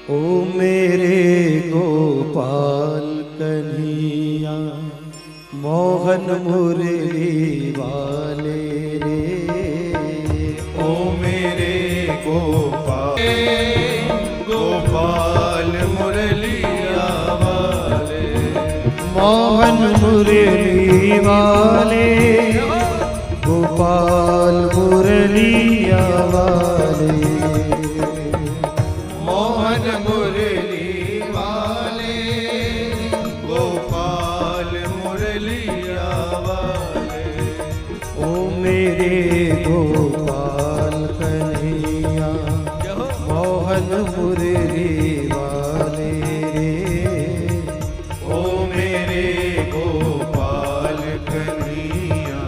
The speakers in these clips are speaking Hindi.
ओ मेरे गोपाल कन्हैया मोहन मुरली वाले रे। ओ मेरे गोपाल गोपाल मुरलिया वाले, मोहन मुरली वाले गोपाल मुरलिया वाले। मोहन मुरली वाले गोपाल मुरलिया वाले। ओ मेरे गोपाल कन्हैया मोहन मुरली वाले रे। ओ मेरे गोपाल कन्हैया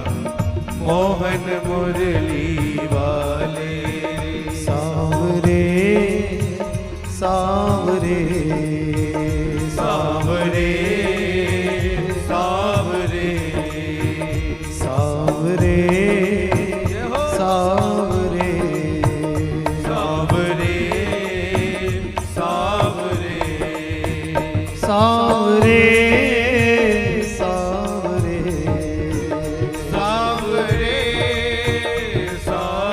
मोहन मुरली वाले। सांवरे सांवरे सांवरे सांवरे सांवरे सांवरे सांवरे सांवरे सांवरे सांवरे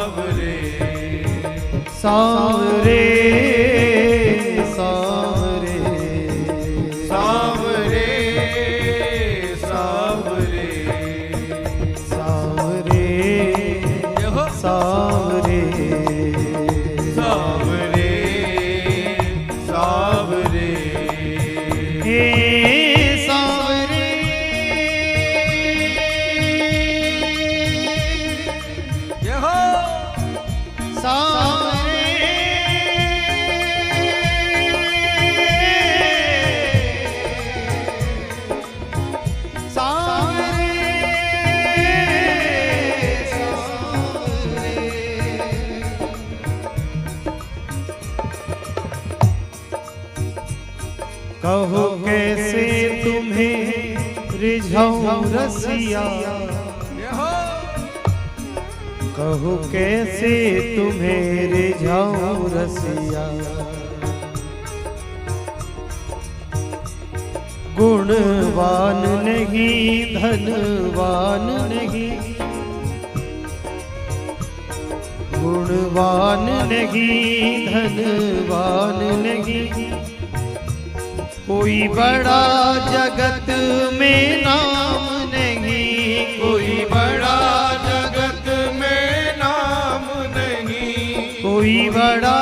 सांवरे सांवरे सांवरे सांवरे सांवरे सांवरे सांवरे सांवरे हे सांवरे सांवरे कहो कैसे तुम्हें रिझाऊं रसिया, कहो कैसे तुम्हें रिझाऊं रसिया। गुणवान नहीं धनवान नहीं, गुणवान नहीं धनवान नहीं। कोई बड़ा जगत में नाम नहीं, कोई बड़ा जगत में नाम नहीं, कोई बड़ा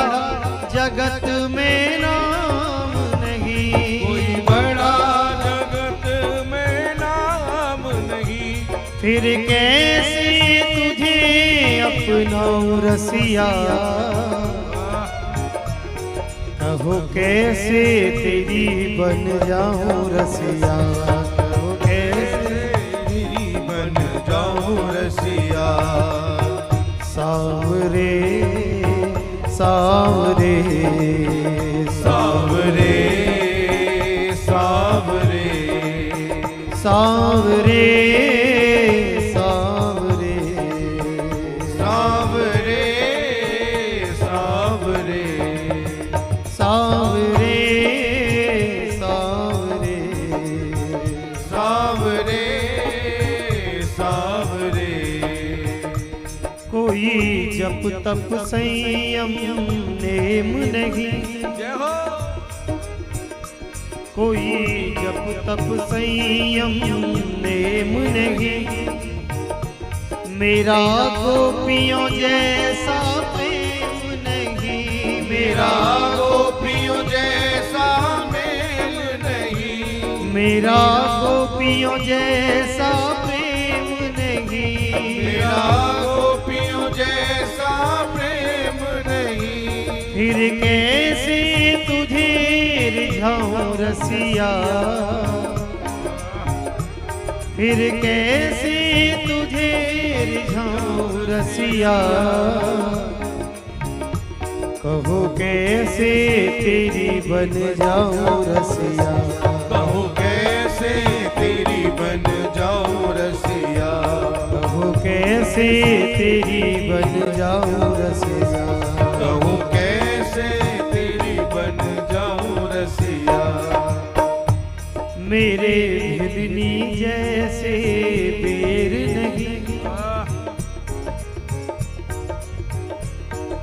जगत में नाम नहीं। कोई बड़ा जगत में नाम नहीं। फिर कैसे तुझे अपनाऊं रसिया, कहो कैसे तेरी बन जाऊं रसिया। कहो कैसे तेरी बन जाऊं रसिया। सांवरे सांवरे सांवरे सांवरे सांवरे सांवरे सांवरे सांवरे सांवरे सांवरे सांवरे सांवरे। कोई जप तप संयम नेम नहीं, कोई जप तप संयम नेम नहीं। मेरा गोपियों जैसा प्रेम नहीं, मेरा गोपियों जैसा मेल नहीं, मेरा गोपियों जैसा प्रेम नहीं। मेरा गोपियों जैसा प्रेम नहीं। फिर कैसे तुझे रिझाऊं रसिया, फिर कैसे तुझे रिझाऊं रसिया। कहो कैसे तेरी बन जाऊं रसिया, कहो कैसे तेरी बन जाऊं रसिया। कहो कैसे तेरी बन जाऊं रसिया। कहूँ कैसे तेरी बन जाऊं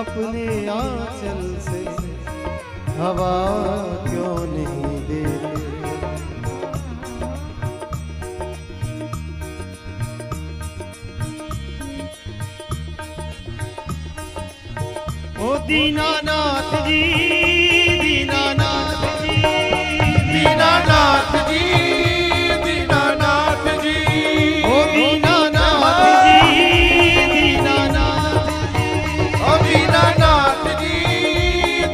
अपने आंचल से हवा क्यों नहीं देते। ओ दीनानाथ जी, दीनानाथ जी, दीनानाथ जी, दीनानाथ जी, ओ दीनानाथ जी, दीनानाथ ओ दीनानाथ जी,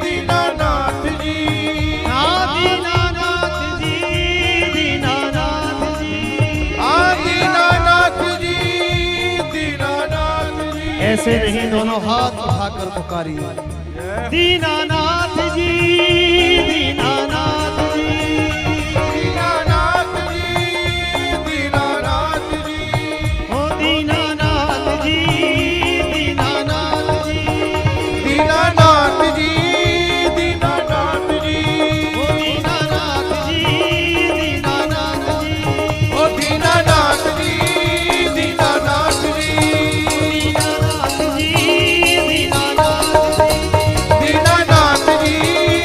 दीनानाथ जी, दीनानाथ जी, दीनानाथ जी, दीनानाथ जी, दीनानाथ जी। ऐसे नहीं, दोनों हाथ उठाकर पुकारिए, दीनानाथ जी, दीनानाथ जी, दीनानाथ जी, दीनानाथ जी, ओ दीनानाथ जी, दीनानाथ जी, दीनानाथ जी, दीनानाथ जी, ओ दीनानाथ जी, दीनानाथ जी, ओ दीनानाथ जी, दीनानाथ जी, दीनानाथ जी, दीनानाथ जी, दीनानाथ जी,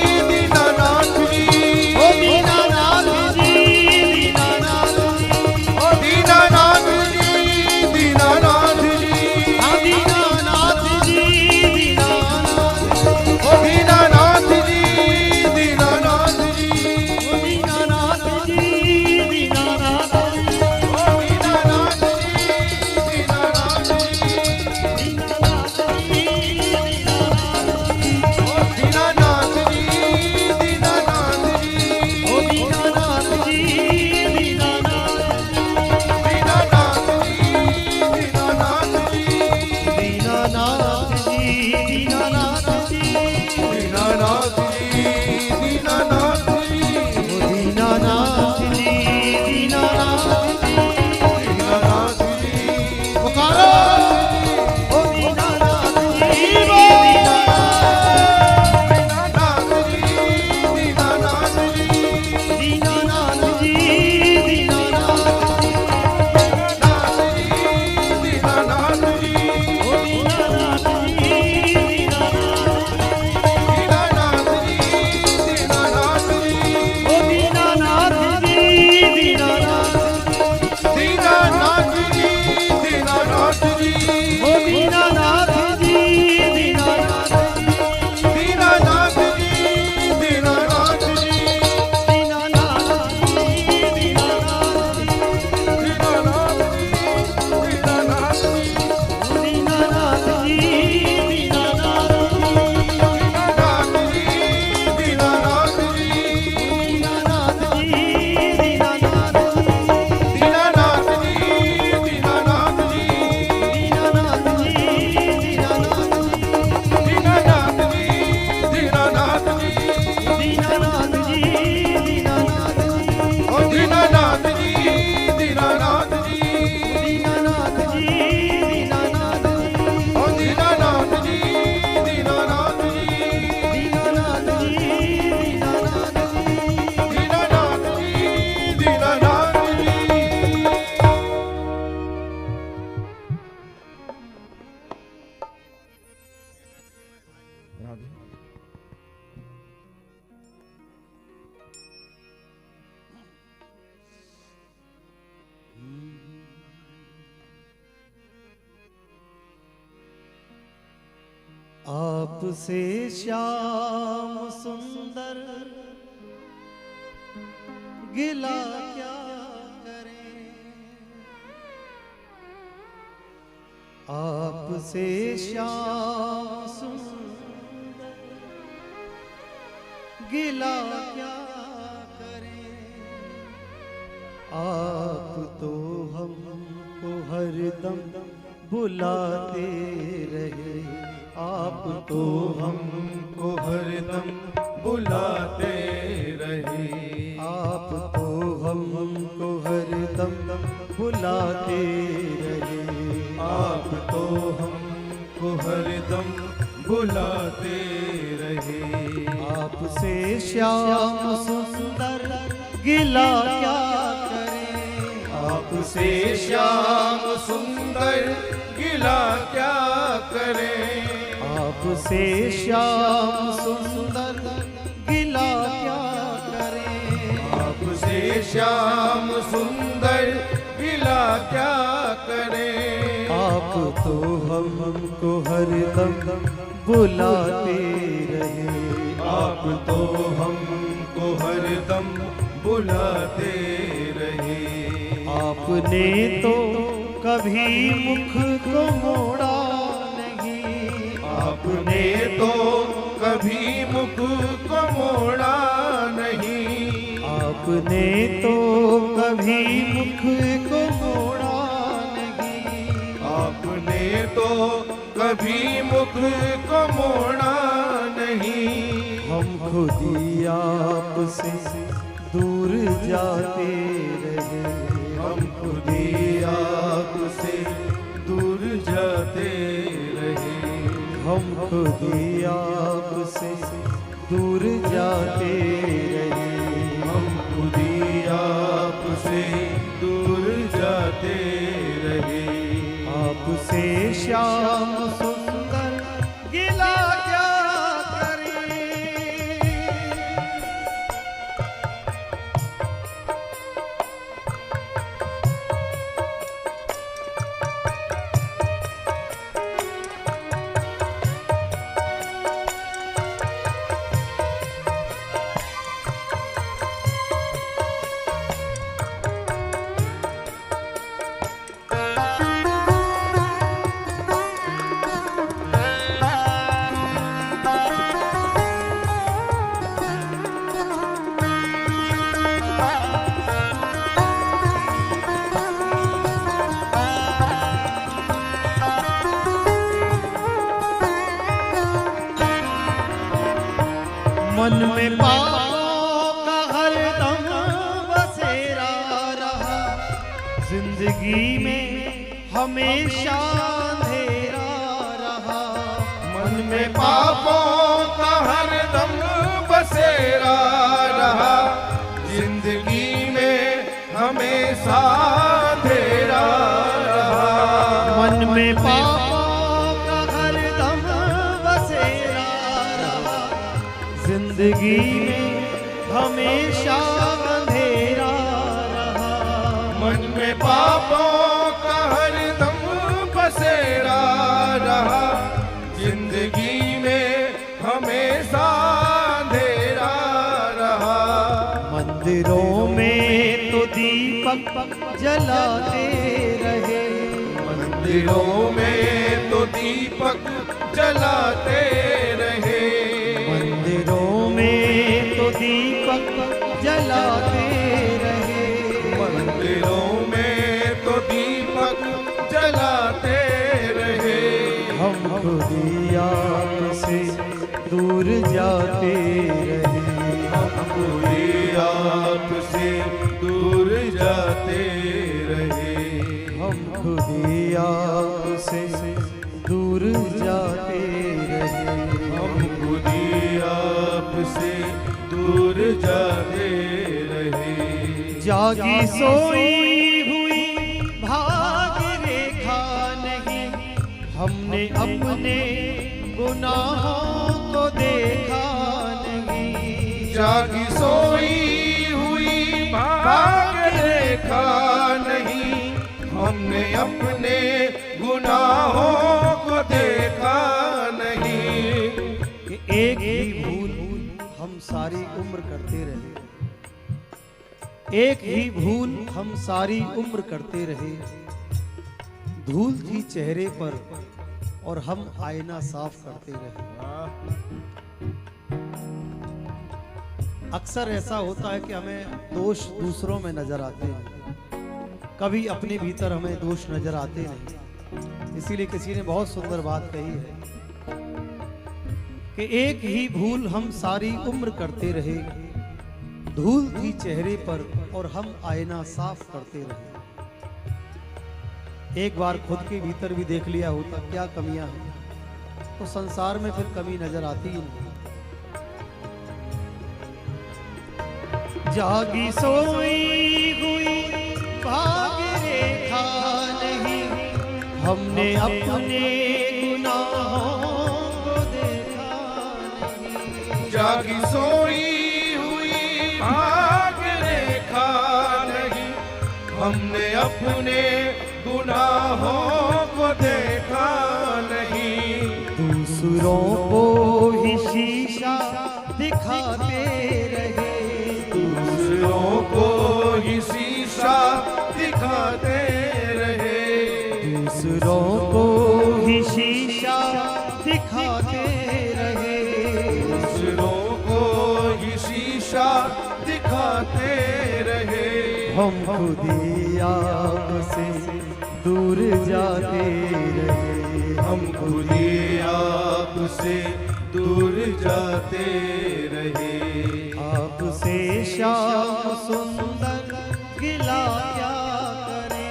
दीनानाथ जी, ओ दीनानाथ जी, दीनानाथ जी, ओ दीनानाथ जी, दीनानाथ जी, आ दीनानाथ जी, दीनानाथ जी, ओ दीनानाथ जी, दीनानाथ जी, ओ दीनानाथ जी, दीनानाथ जी, ओ दीनानाथ जी, दीनानाथ जी, दीनानाथ जी, दीनानाथ जी, ओ दीनानाथ जी, दीनानाथ जी, ओ दीनानाथ जी, दीनानाथ जी, दीनानाथ जी, दीनानाथ जी, दीनानाथ जी, दीनानाथ जी, दीनानाथ जी, दीनानाथ जी, ओ दीनानाथ जी, दीनानाथ जी, दीनानाथ जी, पुकारो, ओ दीनानाथ जी, दीनानाथ दीनानाथ जी, दीनानाथ दीनानाथ जी, जी, दीनानाथ दीनानाथ जी, ओ दीनानाथ जी, दीनानाथ दीनानाथ जी, ओ दीनानाथ जी, दीनानाथ दीनानाथ जी, दीनानाथ जी, ओ दीनानाथ जी, दीनानाथ दीनानाथ जी, दीनानाथ जी, दीनानाथ जी, दीनानाथ दीनानाथ जी, दीनानाथ जी, दीनानाथ दीनानाथ जी, दीनानाथ जी, दीनानाथ जी, दीनानाथ दीनानाथ जी, दीनानाथ जी, दीनानाथ जी, दीनानाथ दीनानाथ जी, दीनानाथ जी, दीनानाथ जी, दीनानाथ ओ दीनानाथ जी, दीनानाथ जी, दीनानाथ जी, दीनानाथ ओ दीनानाथ जी, दीनानाथ जी, दीनानाथ जी, दीनानाथ दीनानाथ जी, दीनानाथ जी। आपसे श्याम सुंदर गिला क्या करें, आपसे श्याम सुंदर गिला क्या करें। आप तो हमको हरदम बुलाते रहे, आप तो हमको हरदम बुलाते रहे, आप तो हमको हरदम बुलाते रहे, आप तो हमको हरदम बुलाते रहे। आपसे श्याम सुंदर गिला क्या करें, आपसे श्याम सुंदर गिला क्या करें, आपसे आपसे श्याम सुंदर गिला क्या करें, आपसे श्याम सुंदर गिला क्या करें। आप तो हमको हरदम बुलाते रहे, आप तो हमको हरदम बुलाते रहे। आपने तो कभी मुख को मोड़ा नहीं, आपने तो कभी मुख को मोड़ा नहीं। आपने तो कभी मुख को मोड़ा नहीं, आपने तो कभी मुख को मोड़ा नहीं। हम खुद ही आपसे दूर जाते रहे, हम खुद ही आपसे दूर जाते रहे। हम खुद ही आपसे दूर जाते रहे, हम खुद ही आपसे दूर जाते रहे। आपसे श्याम सुंदर गिला क्या करें। मन में पापों का हरदम बसेरा रहा, जिंदगी में हमेशा अंधेरा रहा। मन में पापों का हरदम बसेरा रहा, जिंदगी में हमेशा अंधेरा रहा। मन में पापों का हरदम बसेरा रहा, जिंदगी में हमेशा अंधेरा रहा। मन में पापों का हरदम बसेरा रहा, जिंदगी में हमेशा अंधेरा रहा। मंदिरों में तो दीपक जलाते रहे, मंदिरों में तो दीपक जलाते रहे। मंदिरों में तो दीपक जलाते रहे, मंदिरों में तो दीपक जलाते रहे। हम खुद ही आपसे दूर जाते रहे, हम खुद ही आपसे दूर जाते रहे। हम खुद ही आपसे दूर जाते रहे। हम खुद ही आपसे दूर जाते रहे। जागी सोई हुई भाग्य रेखा नहीं, हमने अपने गुनाहों को देखा नहीं। जागी सोई हुई भाग्य रेखा नहीं, हमने अपने गुनाहों को देखा नहीं। कि एक ही भूल हम सारी उम्र करते रहे, एक ही भूल हम सारी उम्र करते रहे। धूल थी चेहरे पर और हम आईना साफ करते रहे। अक्सर ऐसा होता है कि हमें दोष दूसरों में नजर आते हैं, कभी अपने भीतर हमें दोष नजर आते नहीं। इसीलिए किसी ने बहुत सुंदर बात कही है कि एक ही भूल हम सारी उम्र करते रहे। धूल थी चेहरे पर और हम आईना साफ करते रहे। एक बार खुद के भीतर भी देख लिया होता क्या कमियां हैं, तो संसार में फिर कमी नजर आती ही नहीं। जागी सोई हुई भाग्य रेखा नहीं, हमने अपने गुनाहों को देखा जागी सोई हुई भाग रेखा नहीं, हमने अपने गुनाहों को देखा नहीं। दूसरों को ही शीशा दिखाते रहे, दूसरों को ही शीशा दिखाते रहे, दूसरों को ही शीशा दिखाते रहे, दूसरों को ही शीशा दिखाते रहे। हम खुद ही आपसे दूर जाते रहे, हम खुद ही आपसे दूर जाते रहे। आपसे श्याम सुंदर गिला क्या करें।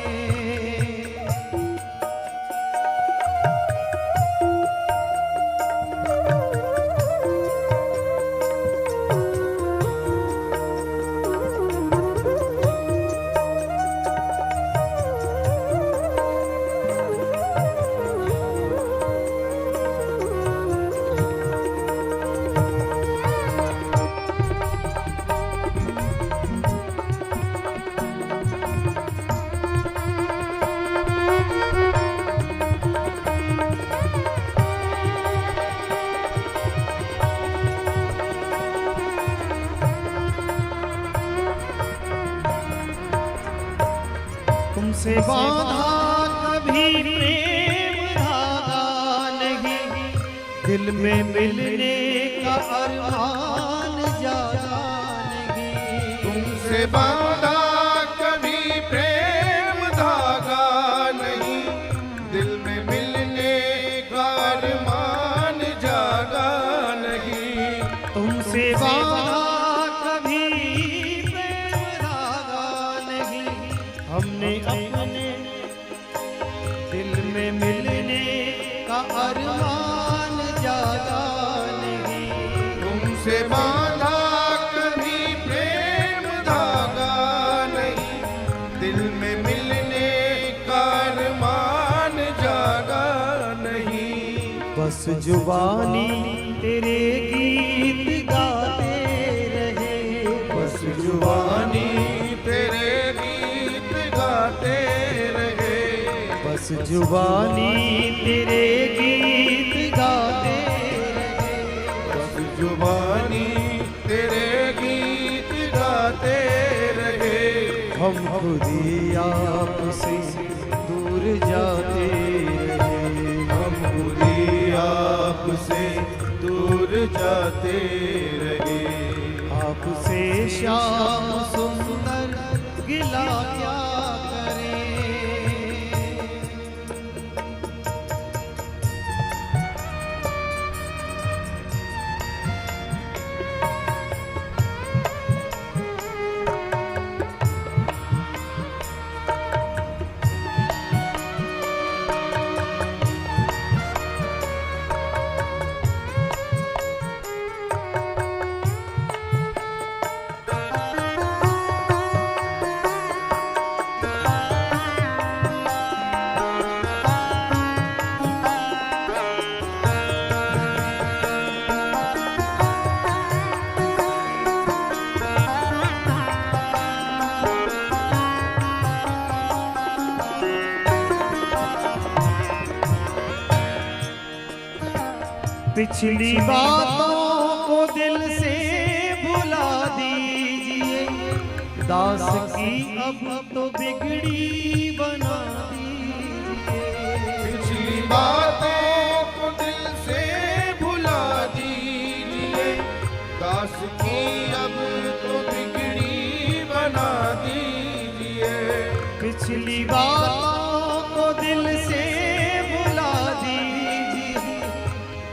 तुमसे बांधा कभी प्रेम धागा नहीं, दिल में मिलने का अरमान जागा नहीं। तुमसे बांधा कभी प्रेम धागा नहीं, दिल में मिलने का अरमान जागा नहीं। तुमसे बांधा कभी प्रेम धागा नहीं, हमने अपने दिल में मिलने का अरमान जागा नहीं। तुमसे बांधा कभी प्रेम धागा नहीं, दिल में मिलने का अरमान जागा नहीं। बस जुबानी तेरे गीत गाते रहे, बस जुबानी तेरे गीत गाते रहे, बस जुबानी तेरे गीत गाते रहे। बस जुबानी तेरे गीत गाते रहे। हम खुद ही आपसे दूर जाते रहे, हम खुद ही आपसे दूर जाते रहे। आपसे श्याम सुंदर गिला क्या करें। पिछली बातों को दिल से भुला दीजिए, दास की अब तो बिगड़ी बना दीजिए। पिछली बातों को दिल से भुला दीजिए, दास की अब तो बिगड़ी बना दीजिए। पिछली बातों को दिल से भुला दीजिए,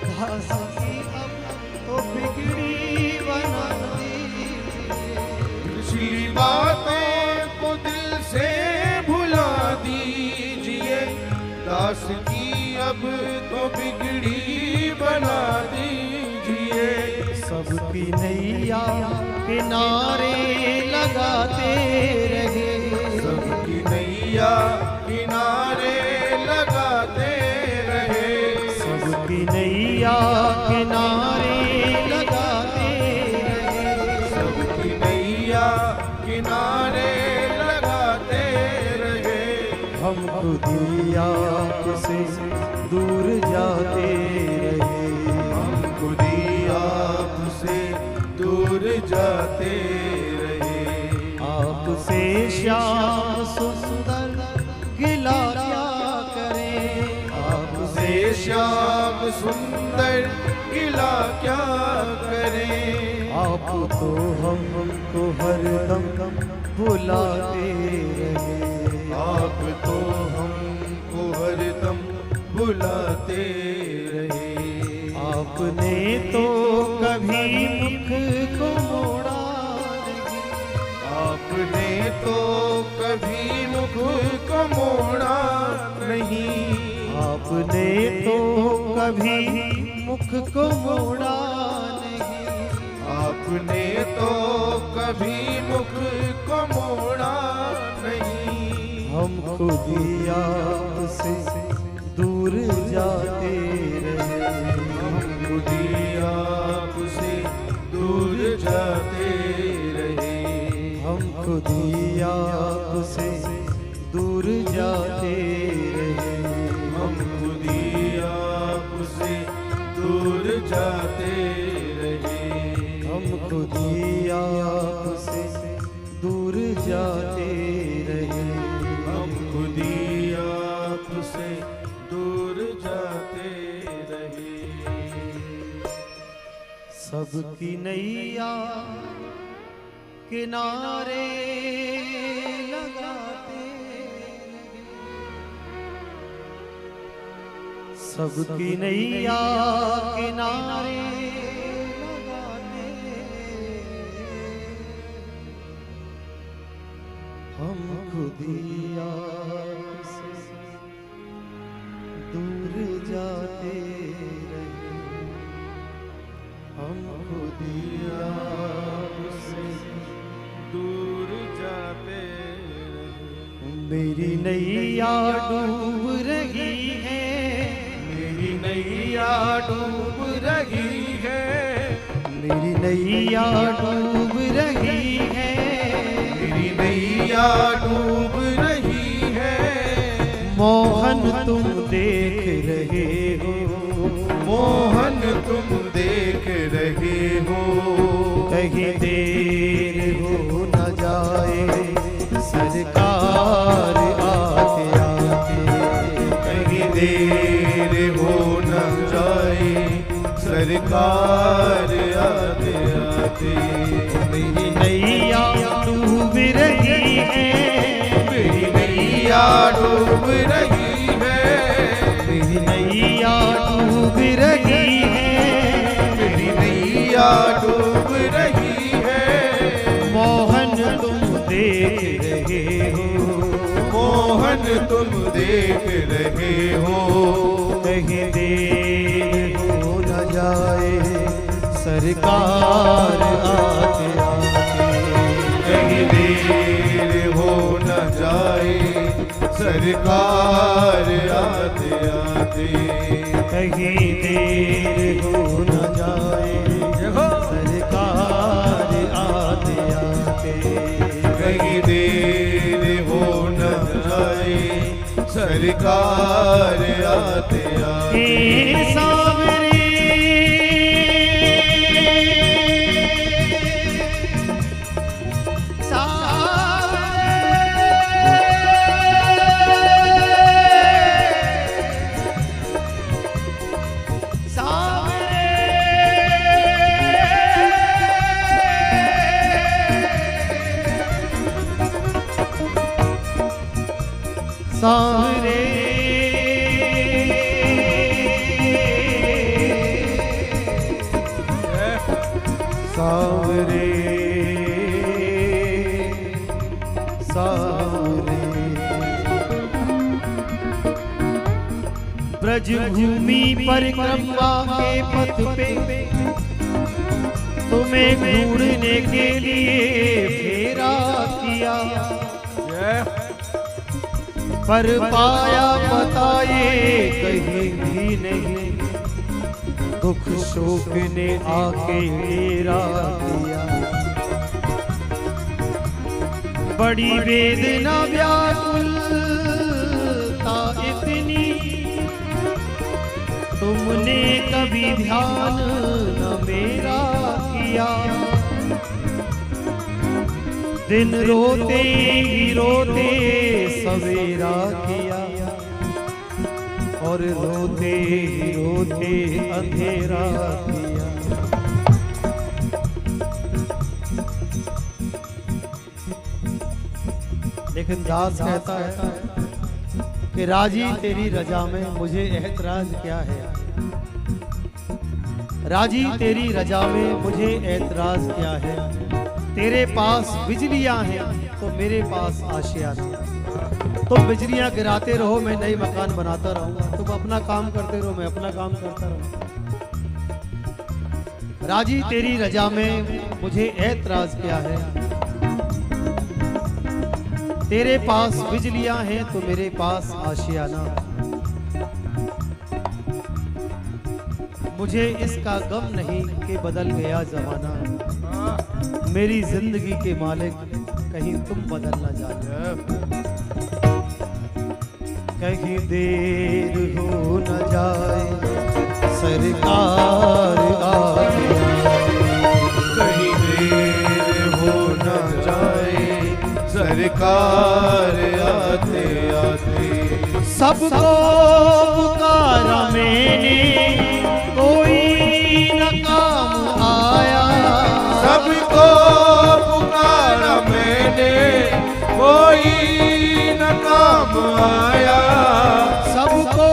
दास की अब तो बिगड़ी बना दीजिए। पिछली बातों को दिल से भुला दीजिए, दास की अब तो बिगड़ी बना दीजिए। सबकी नैया किनारे लगाते रहे, सबकी नैया किनारे लगाते रहे, सबकी नैया किनारे लगाते जाते रहे। आपसे श्याम सुंदर गिला क्या करें, आपसे श्याम सुंदर गिला क्या करें। आप तो हमको हरदम बुलाते रहे, आप तो हमको हरदम बुलाते रहे। आपने तो कभी मुख को मोड़ा नहीं, आपने तो कभी मुख को मोड़ा नहीं। आपने तो कभी मुख को मोड़ा नहीं, आपने तो कभी मुख को मोड़ा नहीं। हम खुद ही आपसे दूर जाते रहे, हम खुद ही आपसे दूर जाते रहे। हम खुद ही आपसे दूर जाते रहे, हम खुद ही आपसे दूर जाते रहे। हम खुद ही आपसे दूर जाते रहे। हम खुद ही आपसे दूर जाते रहे। सबकी नैया किनारे लगाते रहे, सबकी नैया किनारे लगाते, हम खुद ही आपसे दूर जाते रहे, हम खुद ही आपसे दूर जाते रहे। मेरी नैया डूब रही है, मेरी नैया डूब रही है। मेरी नैया डूब रही है, मेरी नैया डूब रही है। मोहन तुम देख रहे हो, मोहन तुम देख रहे हो। कहीं देर हो न जाए सरकार आते आते, कहीं देर हो न जाए सरकार आते आते। मेरी नैया डूब रही है, मेरी नैया डूब रही है। मेरी नैया डूब रही है, मेरी नैया डूब रही है। मोहन तुम देख रहे हो, मोहन तुम देख रहे हो। कहीं देर हो न जाए सरकार आते आते, कहीं देर हो न जाए सरकार आते आते। कहीं देर हो न जाए सरकार आते आते, कहीं देर हो न जाए सरकार आते आते। हे सावरे सावरे सावरे सावरे, ब्रजभूमि परिक्रमा के पथ पे तुम्हें ढूंढने के लिए फेरा किया, पर पाया बताए कहीं भी नहीं, दुख शोक ने आके डेरा दिया। बड़ी वेदना व्याकुलता इतनी, तुमने कभी ध्यान न मेरा किया। दिन रोते ही रोते सवेरा किया और रोते ही रोते अंधेरा किया। लेकिन दास कहता है कि राजी तेरी रजा में मुझे एतराज क्या है, राजी तेरी रजा में मुझे एतराज क्या है। तेरे पास बिजलियां हैं तो मेरे पास आशियाना। तुम बिजलियां गिराते रहो, मैं नई मकान बनाता रहूंगा। तुम अपना काम करते रहो, मैं अपना काम करता रहूंगा। राजी तेरी रजा में मुझे एतराज क्या है। तेरे पास बिजलियां हैं तो मेरे पास आशियाना। मुझे इसका गम नहीं कि बदल गया जमाना। मेरी जिंदगी के मालिक कहीं तुम बदल ना जाना। कहीं देर हो न जाए सरकार आ गया। कहीं देर हो न जाए सरकार आते आते। सबको पुकारा मैंने कोई न काम आया। सबको पुकारा मैंने कोई न काम आया। सबको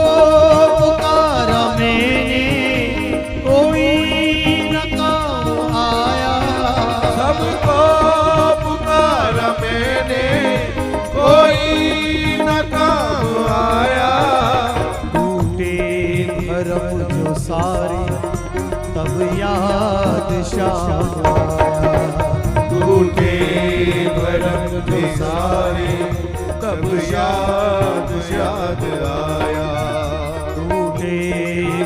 पुकारा मैंने कोई न काम आया। सबको पुकारा मैंने कोई न काम आया। टूटे भरम जो सारे तब याद शाम आया। टूटे भरम जो सारे तब याद आया। टूटे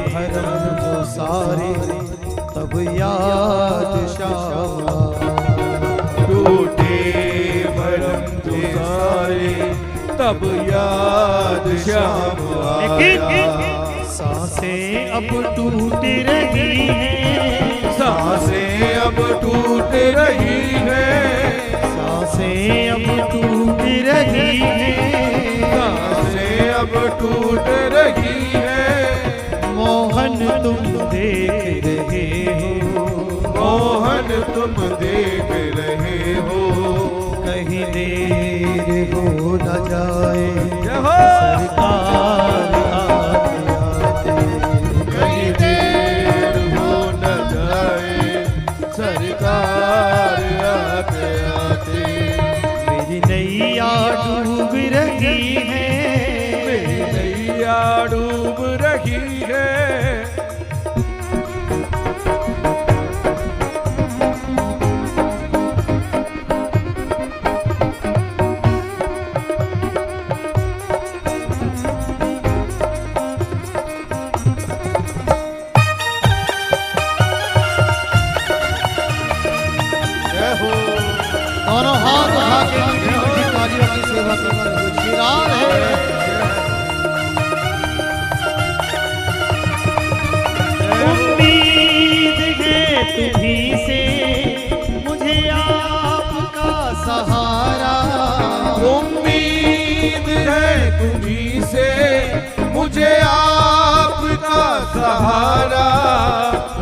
भरम जो सारे तब याद शाम आया। टूटे भरम जो सारे तब याद शाम आया। सांसें अब टूट रही हैं। सांसें अब टूट रही है। सांसें अब टूट रही हैं। सांसें अब टूट रही है। मोहन तुम देख रहे हो। मोहन तुम देख रहे हो। कहीं देर हो न जाए सरकार आते आते। कहीं देर हो न जाए सरकार आते आते। मेरी नैया डूब रही है। मेरी नैया डूब रही है। दोनों हाथ उठा के मीठी तालियों की सेवा करते हुए श्री राम है। उम्मीद है तुम्हीं से मुझे आपका सहारा। उम्मीद है तुम्हीं से मुझे आपका सहारा।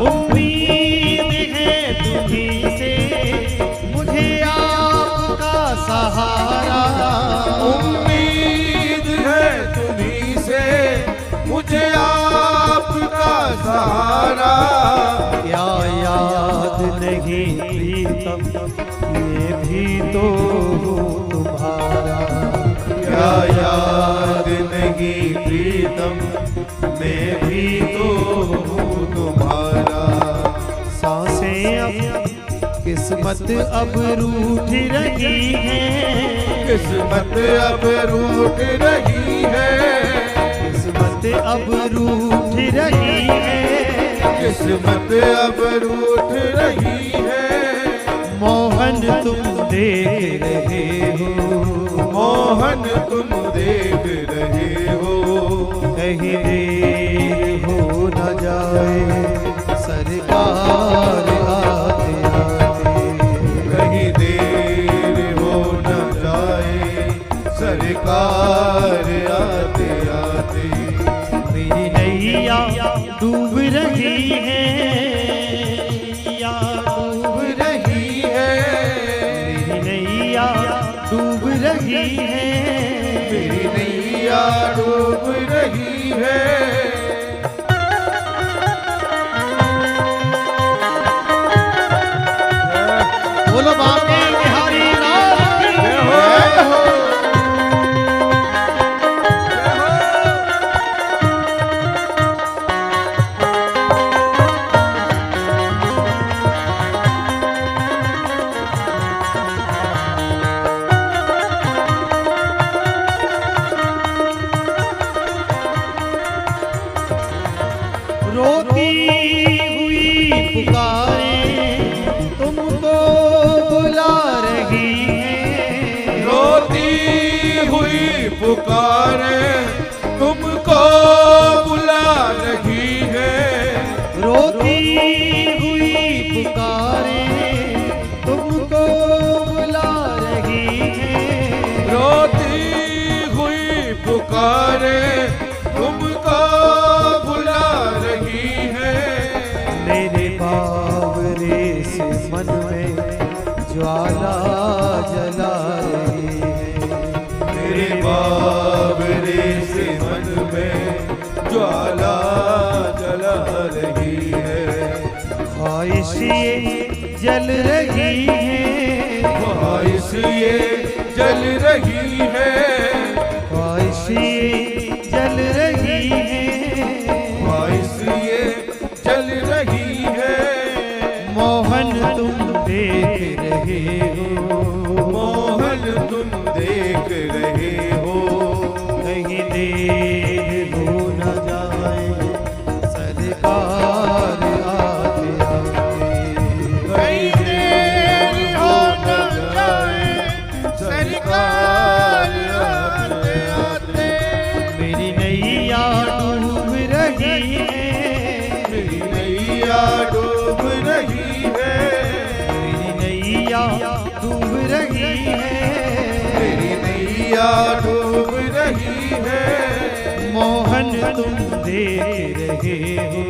उम्मीद है तुम्हीं से मुझे आपका सहारा। उम्मीद है तुम्हीं से मुझे आपका सहारा। क्या याद नहीं प्रीतम ये भी तो तुम्हारा। क्या याद नहीं प्रीतम मैं भी तो हूँ तुम्हारा। सांसें अब किस्मत अब रूठ रही है। किस्मत अब रूठ रही है। किस्मत अब रूठ रही है। किस्मत अब रूठ रही है। मोहन तुम देख रहे हो। मोहन तुम देख रहे हो। कहीं देर हो न जाए सरकार आते आते। कहीं देर हो बोलो बांके बिहारी लाल की जय हो। रोती हुई पुकारें तुमको बुला रही है। रोती हुई पुकारे तुमको बुला रही है। रोती हुई पुकारें तुमको बुला रही है। रोती हुई पुकारे तुमको बुला रही है। मेरे बावरे से मन में ज्वाला जला रही है। मेरे बावरे से मन में ज्वाला जला रही है। ख्वाहिश ये जल रही है। ख्वाहिश ये जल रही है। ख्वाहिश ये जल रही है। ख्वाहिश ये जल रही है। मोहन तुम देख रहे हो। मोहन तुम देख रहे हो। कहीं देर हो न जाए सरकार आते आते। कहीं देर हो न जाए सरकार आते आते। मेरी नैया डूब रही है। मेरी नैया डूब रही है। मेरी नैया डूब रही है। मेरी नैया डूब रही है। मोहन तुम देख रहे हो।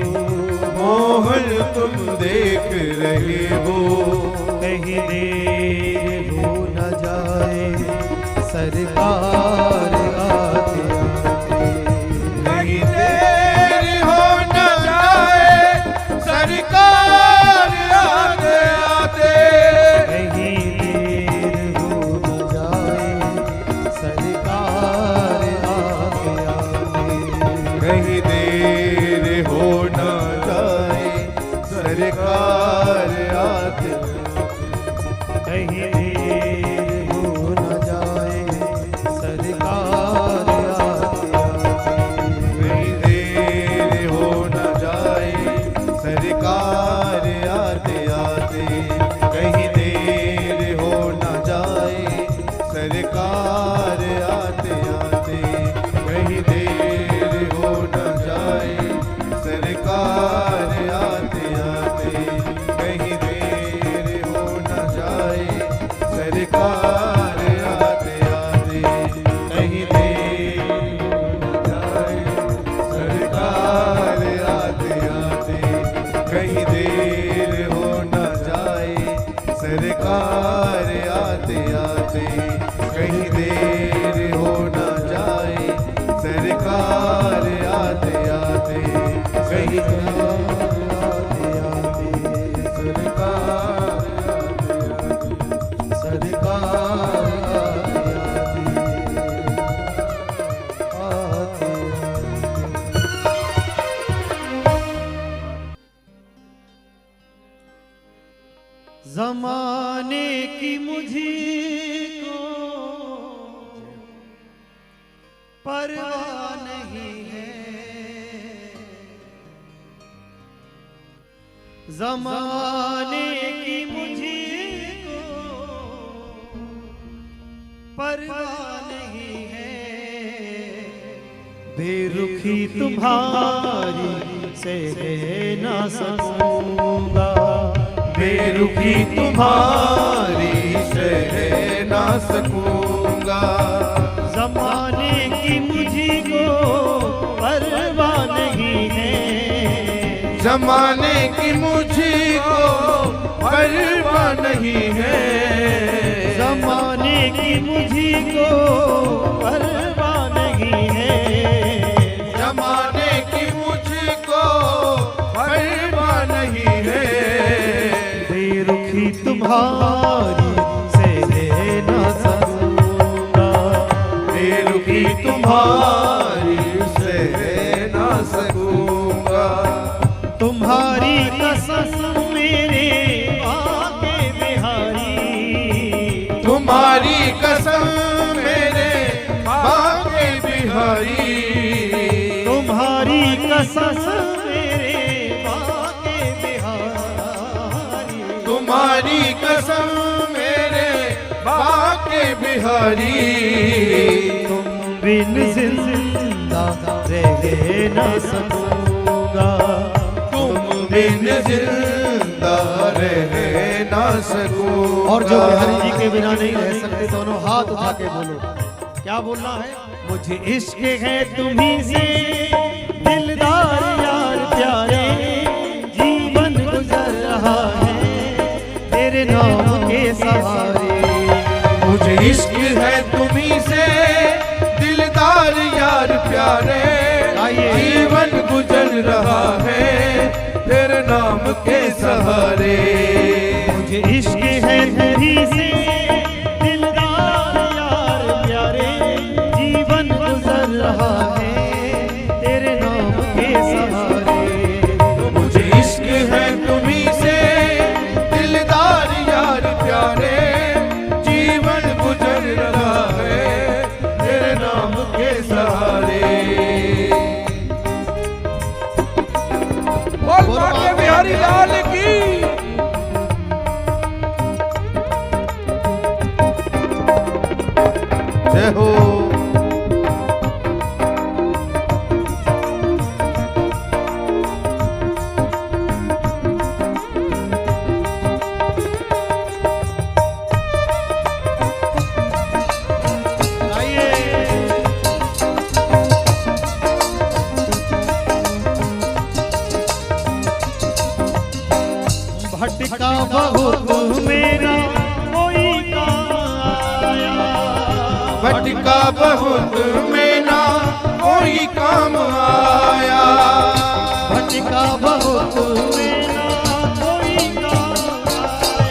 मोहन तुम देख रहे हो। कहीं देर हो न जाए सरकार आते आते। कहीं देर हो न जाए सरकार आते आते। कहीं देर हो न जाए सरकार आते आते। कहीं देर हो न जाए सरकार आते। कहीं देर हो न जाए सरकार आते आते। कहीं देर हो न जाए सरकार आते आते। कहीं देर हो न जाए सरकार आते आते। कहीं देर हो न जाए सरकार आते आते। कहीं देर हो न जाए सरकार आते आते। कहीं देर हो न जाए सरकार आते आते। कहीं देर हो न जाए सरकार आते आते। कहीं देर हो न जाए सरकार आते आते। कहीं जमाने की मुझको परवाह नहीं है। जमाने की मुझको परवाह नहीं है। बेरुखी तुम्हारी से ना सकूंगा। बेरुखी तुम्हारी सह ना सकूंगा। जमाने की मुझको परवाह नहीं है। जमाने की मुझको परवाह नहीं है। जमाने की मुझको परवाह नहीं है। जमाने की मुझको परवाह नहीं है। बेरुखी तुम तुम्हारी सह न सकूंगा, बेरुखी तुम्हारी सह न सकूंगा। तुम्हारी कसम मेरे आगे बिहारी, तुम्हारी कसम मेरे बाके बिहारी, तुम्हारी कसम मेरे बागे बिहारी, तुम्हारी कसम मेरे बाके बिहारी। तुम बिन जिंदा रह न सकूंगा, तुम बिन जिंदा रह ना सकूं। और जो बिहारी जी के बिना नहीं रह सकते दोनों हाथ उठा के बोलो, क्या बोलना है? मुझे इश्क है तुम्ही से दिलदार यार प्यारे, जीवन गुजर रहा है तेरे नाम के सहारे। मुझे इश्क है तुम्ही से दिलदार यार प्यारे, जीवन गुजर रहा है तेरे नाम के सहारे। मुझे इश्क है तुम्ही से दिलदार यार प्यारे, जीवन गुजर रहा है तेरे नाम के सहारे। मुझे इश्क है तुम्ही से दिलदार यार प्यारे, जीवन गुजर रहा है तेरे नाम के सहारे। बोल बाके बिहारी लाल की। जय हो। भटका बहुत मेरा कोई काम आया, भटका बहुत मेरा कोई काम आया, भटका बहुत मेरा कोई काम आया,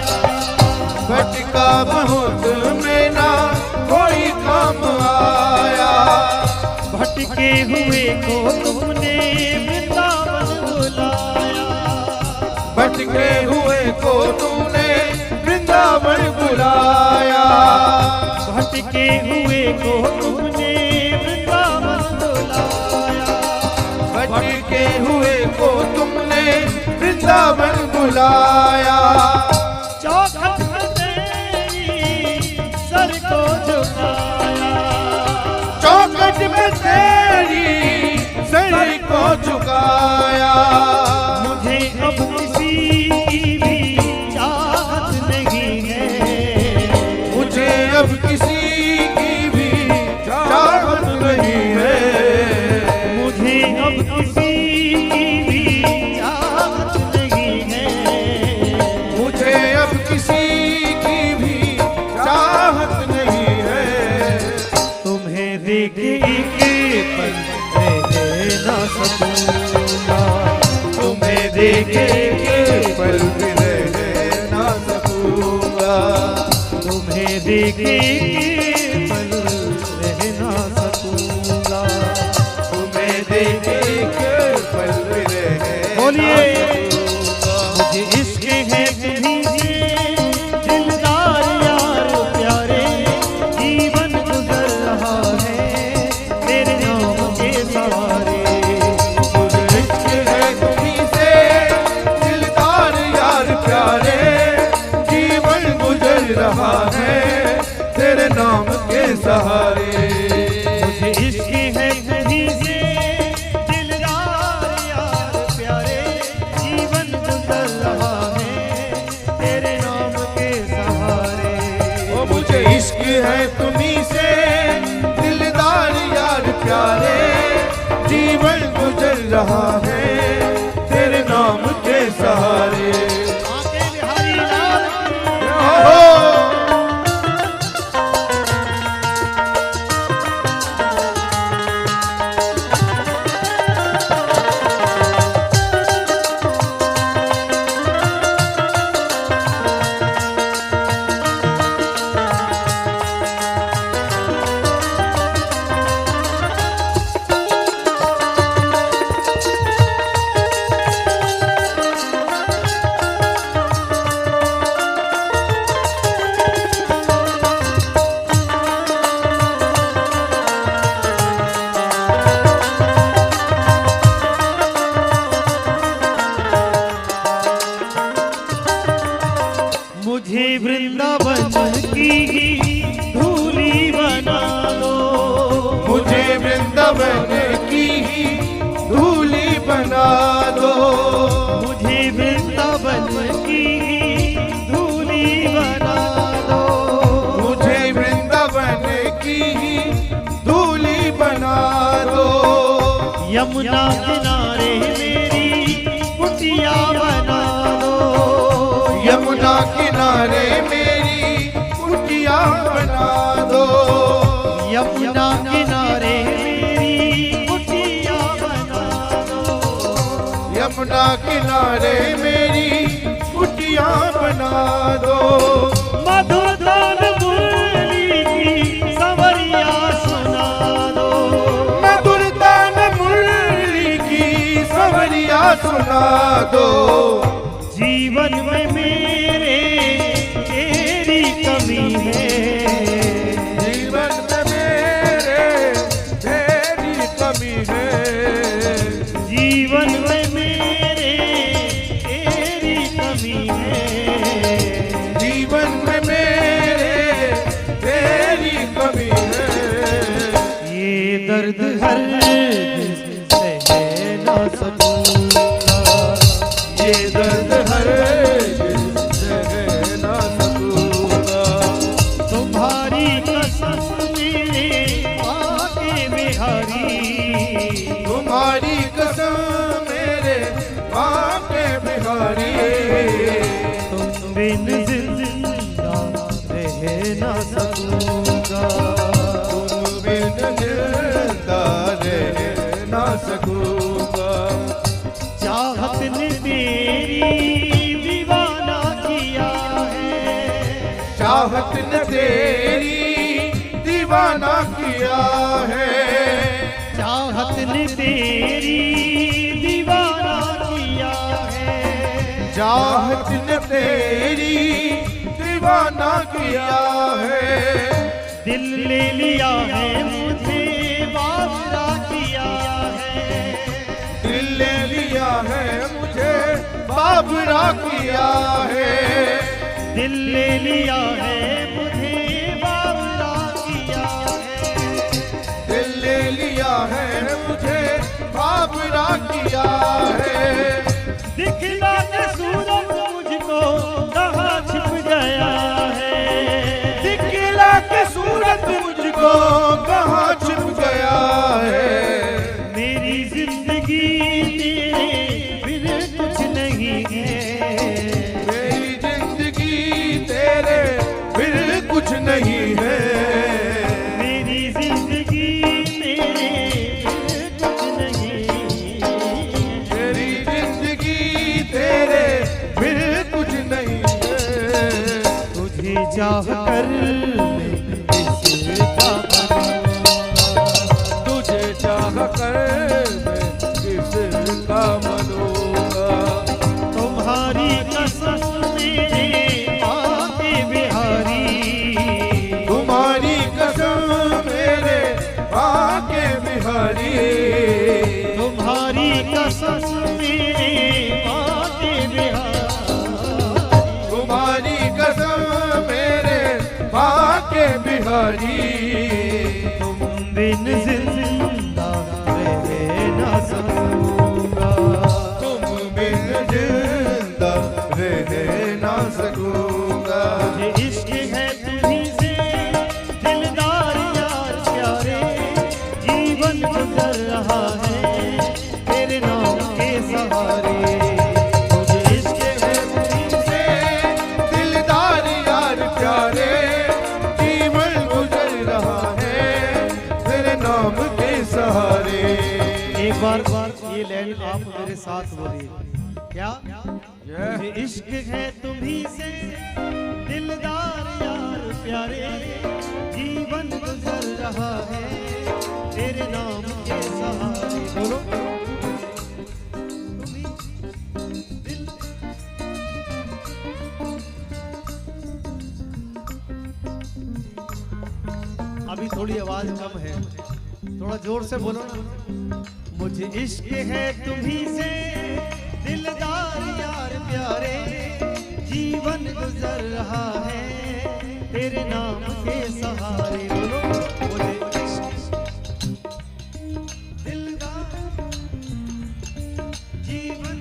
भटका बहुत मेरा कोई काम आया। भटके हुए को तुमने वृंदावन बुलाया, भटके हुए को तूने वृंदावन बुलाया, भटके हुए को तुमने वृंदावन बुलाया, भटके हुए को तुमने वृंदावन बुलाया। चौखट में तेरी सर को झुकाया, चौखट में तेरी सर को झुकाया। मुझे अब किसी की भी चाहत नहीं है, मुझे अब किसी की भी चाहत नहीं है, मुझे अब किसी की भी चाहत नहीं है, मुझे अब किसी की भी चाहत नहीं है। तुम्हें देख के पल रह न सकूंगा, तुम्हें देख के पल भी रह ना सकूंगा, तुम्हें देख के पल रह न सकूंगा। तुम्हें देख के पल भी रह बोलिए, ना सकूंगा। मुझे इश्क है तुम्ही से दिलदार यार प्यारे, जीवन गुजर रहा है तेरे नाम के सहारे। मुझे इश्क है तुम्ही से दिलदार यार प्यारे, जीवन गुजर रहा है तेरे नाम के सहारे। मुझे इश्क है तुम्ही से दिलदार यार प्यारे, जीवन गुजर रहा है तेरे नाम के सहारे। ओ मुझे इश्क है तुम्ही से दिलदार यार प्यारे, जीवन गुजर रहा है तेरे नाम के सहारे। आके बिहारी लाल की हो। मुझे वृंदावन की धूली बना दो, मुझे वृंदावन की धूली बना दो, मुझे वृंदावन की धूली बना दो, मुझे वृंदावन की धूली बना दो। यमुना किनारे मेरी कुटिया बना दो, यमुना किनारे मेरी कुटिया बना दो, यमुना किनारे मेरी कुटिया बना दो, यमुना किनारे मेरी कुटिया बना दो। मधुर तान मुरली की सवरिया सुना दो, मधुर तान मुरली की सवरिया सुना दो। जीवन में मेरे तेरी कमी है, जीवन में मेरे तेरी कमी है, जीवन में मेरे तेरी कमी है, जीवन में मेरे तेरी कमी है। ये दर्द हर सह ना सकूंगा, ये दर्द हर सह ना सकूंगा। तुम्हारी कसम मेरे आके बिहारी, तुम्हारी कसम मेरे माँ के बिहारी, तुम बिन जिंदा रह ना सकूंगा, तुम बिन जिंदा रह ना सकूंगा। चाहत ने तेरी दीवाना किया है, चाहत ने तेरी दीवाना किया है, चाहत ने तेरी दीवाना किया है, चाहत ने तेरी दीवाना किया है। दिल ले लिया है मुझे बावरा किया है, दिल ले लिया है मुझे बाबरा किया है, दिल ले लिया है मुझे बावरा किया है, दिल ले लिया है मुझे बाबरा किया है। दिखला के सूरज मुझको कहाँ छिप गया है, दिखला के सूरत मुझको कहाँ छिप गया है। मेरी जिंदगी तेरे बिन कुछ नहीं है, मेरी जिंदगी तेरे फिर कुछ नहीं है, मेरी जिंदगी तेरे बिन कुछ नहीं है, मेरी जिंदगी तेरे फिर कुछ नहीं है। तुझे चाह कर मैं किसका बनूंगा, तुझे चाह कर मैं किसका मनूंगा। तुम्हारी कसम मेरे आके बिहारी, तुम्हारी कसम मेरे माँ के बिहारी, तुम्हारी कसम मेरे आके बिहारी, तुम्हारी कसम मेरे माँ के बिहारी। तुम बिन जिंदा रह ना सकूंगा, तुम बिन जिंदा रह ना सकूंगा। मुझे इश्क है तुम्हीं से दिलदार यार प्यारे, जीवन गुजर रहा है तेरे नाम के सहारे, मुझे इश्क है तुम्हीं से दिलदार यार प्यारे, जीवन गुजर रहा है तेरे नाम के सहारे। एक बार ये लाइन आप मेरे साथ बोलिए, क्या मुझे इश्क है तुम्हीं से दिलदार यार प्यारे, जीवन गुजर रहा है तेरे नाम के सहारे। बोलो अभी थोड़ी आवाज कम है, थोड़ा जोर से बोलो ना। मुझे इश्क है तुम्हीं से दिलदार यार प्यारे, जीवन गुजर कर रहा है तेरे नाम के सहारे। बोलो बोले दिलदार जीवन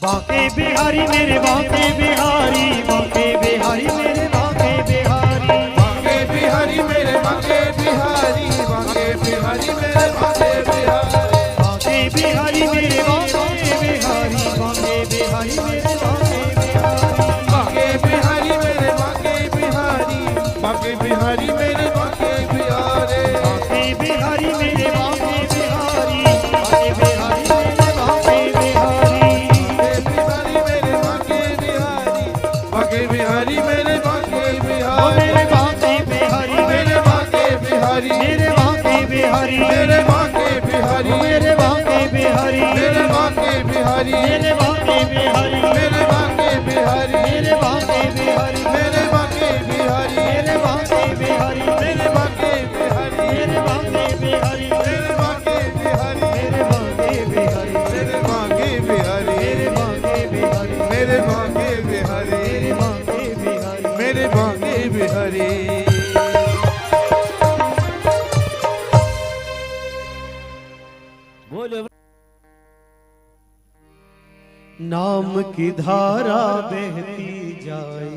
बांके बिहारी मेरे बांके बिहारी, बांके बिहारी मेरे बांके बिहारी, बांके बिहारी मेरे बांके बिहारी, बांके बिहारी मेरे बांके बिहारी, बांके बिहारी मेरे बांके बिहारी, बांके बिहारी मेरे बांके बिहारी, बांके बिहारी मेरे बांके बिहारी, बांके बिहारी मेरे बांके बिहारी, बांके बिहारी मेरे बांके बिहारी, बांके बिहारी मेरे बांके बिहारी, बांके बिहारी मेरे बांके ओ बिहारी, मेरे बांके बिहारी, मेरे बांके बिहारी, मेरे बांके बिहारी, मेरे बांके बिहारी, मेरे बांके बिहारी, मेरे बांके बिहारी, मेरे बांके बिहारी, मेरे बांके बिहारी, मेरे बांके बिहारी, मेरे बांके बिहारी, मेरे बांके बिहारी, मेरे बांके बिहारी, मेरे बांके बिहारी, मेरे बांके बिहारी, मेरे बांके बिहारी, मेरे बांके बिहारी, मेरे बांके बिहारी, मेरे बांके बिहारी, मेरे बांके बिहारी। बोले नाम की धारा बहती जाए,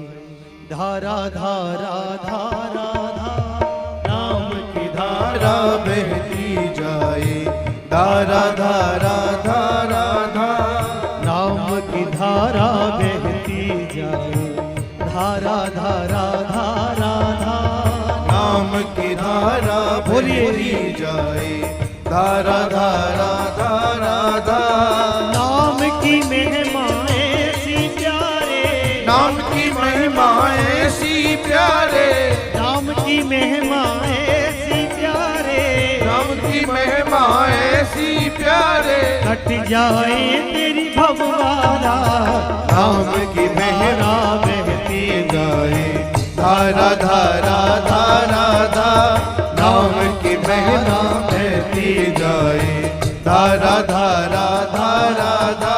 धारा धारा धारा धारा, नाम की धारा बहती जाए, धारा धारा धारा धारा, नाम की धारा बहती जाए, धारा धारा धारा धारा, नाम की धारा बहती जाए, धारा धारा धारा धारा, नाम की महिमाएं सी प्यारे, नाम की महिमाएं सी प्यारे, नाम की महिमाएं सी प्यारे, नाम की महिमाएं सी प्यारे, कट जाए तेरी भववारा, नाम की महिमा बहती जाए, धारा धारा धारा धारा, नाम की महिमा बहती जाए, धारा धारा धारा धारा।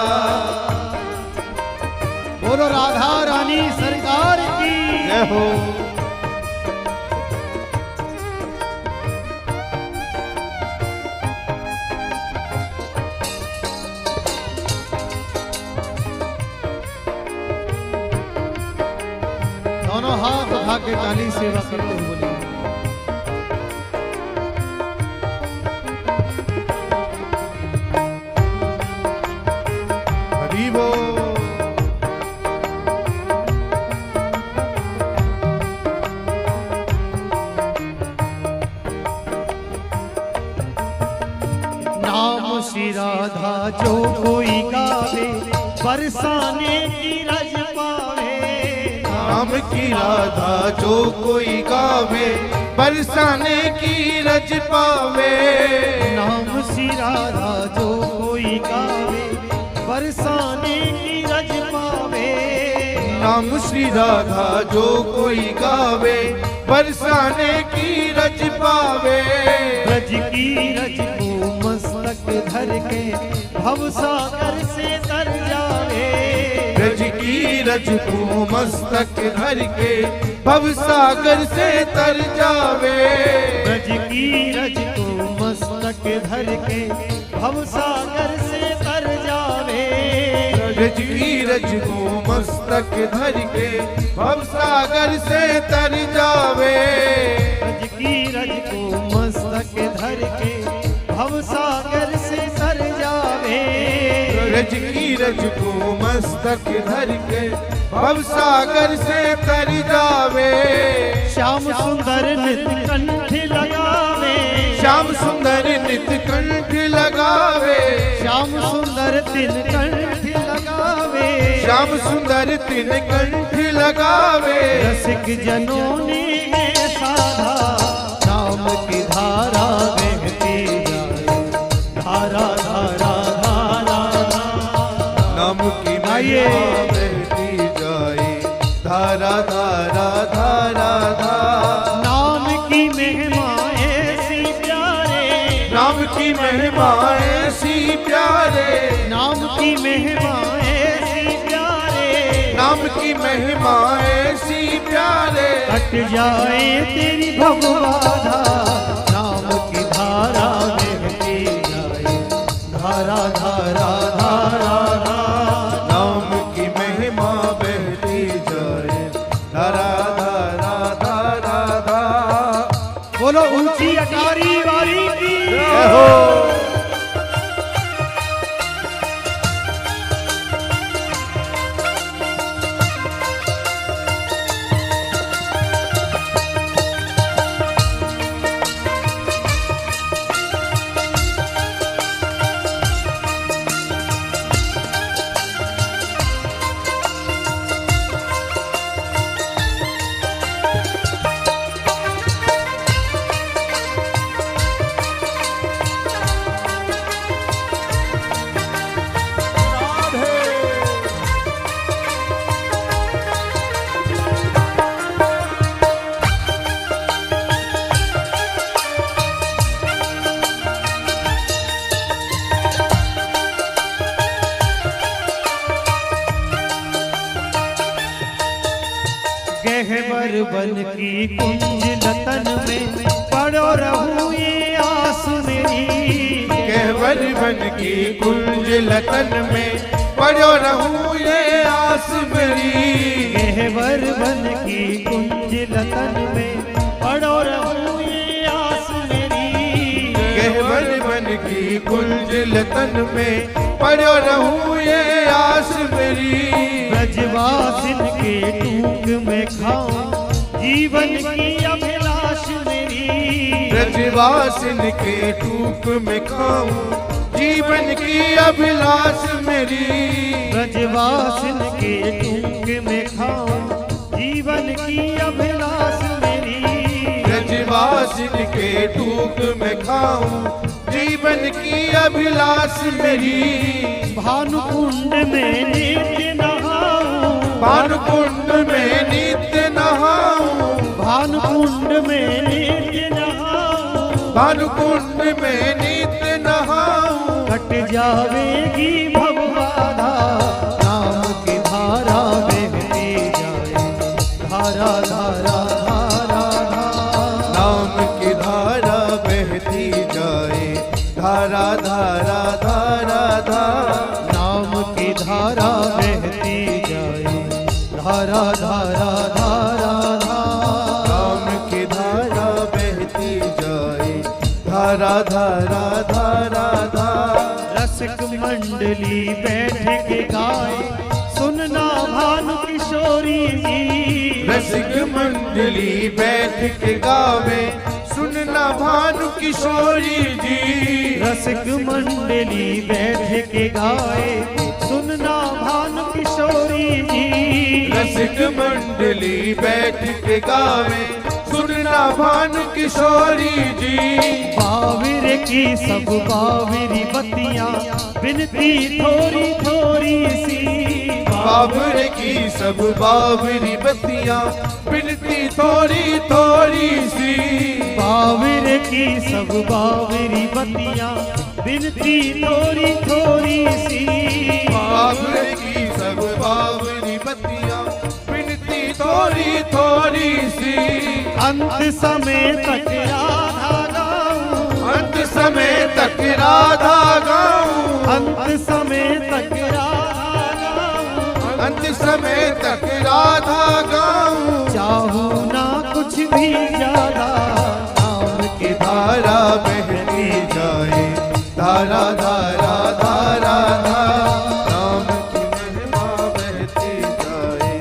बोलो राधा रानी सरकार की जय हो। दोनों हाथ उठा के ताली सेवा करते हुए बोलिए हरि बोल। नाम श्री राधा जो कोई गावे, बरसाने की रज पावे, नाम की राधा जो कोई गावे, बरसाने की रज पावे, नाम श्री राधा जो कोई गावे, बरसाने की रज पावे, नाम श्री राधा जो कोई गावे, बरसाने की रज पावे, रज की रज को मस्तक धर के भवसागर से तर जावे, रज की रज को मस्तक धर के भवसागर से तर जावे, रज की रज को मस्तक धर के भवसागर से तर जावे, रज की रज को मस्तक धर के भवसागर से तर जावे, रज की रज को मस्तक धर के भवसागर से तर जावे, रज की रज को मस्तक धर के भवसागर से तर जावे, श्याम सुंदर नित कंठ लगावे, श्याम सुंदर नित कंठ लगावे, श्याम सुंदर तिन कंठ लगावे, श्याम सुंदर तिन कंठ लगावे, रसिक जनों ने साधा, नाम की धारा बहती जाए, धारा धारा धारा, नाम की महिमा बहती जाए, धारा धारा धारा धारा, नाम की महिमा ऐसी प्यारे, नाम की महिमा ऐसी प्यारे, नाम की की महिमा ऐसी प्यारे, नाम की महिमा ऐसी प्यारे, कट जाए तेरी भवबाधा, नाम की धारा बहती जाए, धारा धारा धारा धारा। नाम की महिमा बहती जाए, धारा धारा धारा धारा। बोलो ऊंची अटारी वाली की जय हो। गहवर बन की कुंज लतन में पड़ो रहूं ये आस मेरी, गहवर बन की कुंज लतन में पड़ो रहूं ये आस मेरी। गहवर बन की कुंज लतन में पड़ो रहूं ये आस मेरी, गहवर बन की कुंज लतन में पड़ो रहूं ये आस मेरी। ब्रजवासिन के टूक में खाऊं जीवन की अभिलाष मेरी, ब्रजवासिन के टूक में खाऊं जीवन की अभिलाष मेरी। ब्रजवासिन के टूक में खाऊं जीवन की अभिलाष मेरी, ब्रजवासिन के टूक में खाऊं जीवन की अभिलाष मेरी। भानुकुंड में नित्य नहाऊं, भानुकुंड में नित्य नहाऊं, भानुकुंड में नित्य नहाऊं, भानुकुंड में नित्य नहाऊं। कट जावेगी भवबाधा, नाम की धारा बहती जाए, धारा धारा धारा धारा। नाम की धारा बहती जाए, धारा धारा धारा धारा। नाम की धारा बहती जाए, धारा धारा धारा धारा। नाम की धारा बहती जाए, धारा धारा धारा धारा। रसिक मंडली बैठ के गाए, सुनना भानु किशोरी जी। रसिक मंडली बैठ के गावे, सुनना भानु किशोरी जी। रसिक मंडली बैठ के गाए, सुनना भानु किशोरी जी। रसिक मंडली बैठ के गावे, सुनना भानु किशोरी जी। बाविर की सब बाविरी बत्तियां बिनती थोड़ी थोड़ी सी, बाबर की सब बाबरी बत्तियां बिनती थोड़ी थोड़ी सी। बाविर की सब बाविरी बत्तियां बिनती थोड़ी थोड़ी सी, बाबर की सब बाबरी बत्तियां बिनती थोड़ी थोड़ी सी। अंत समय तक राधा गाऊं, अंत समय तक राधा गाऊं, अंत समय तक राधा गाऊं, अंत समय तक राधा गाऊं। चाहूं ना कुछ भी ज्यादा, नाम की धारा बहती जाए, धारा धारा धारा धारा। नाम की महिमा बहती जाए,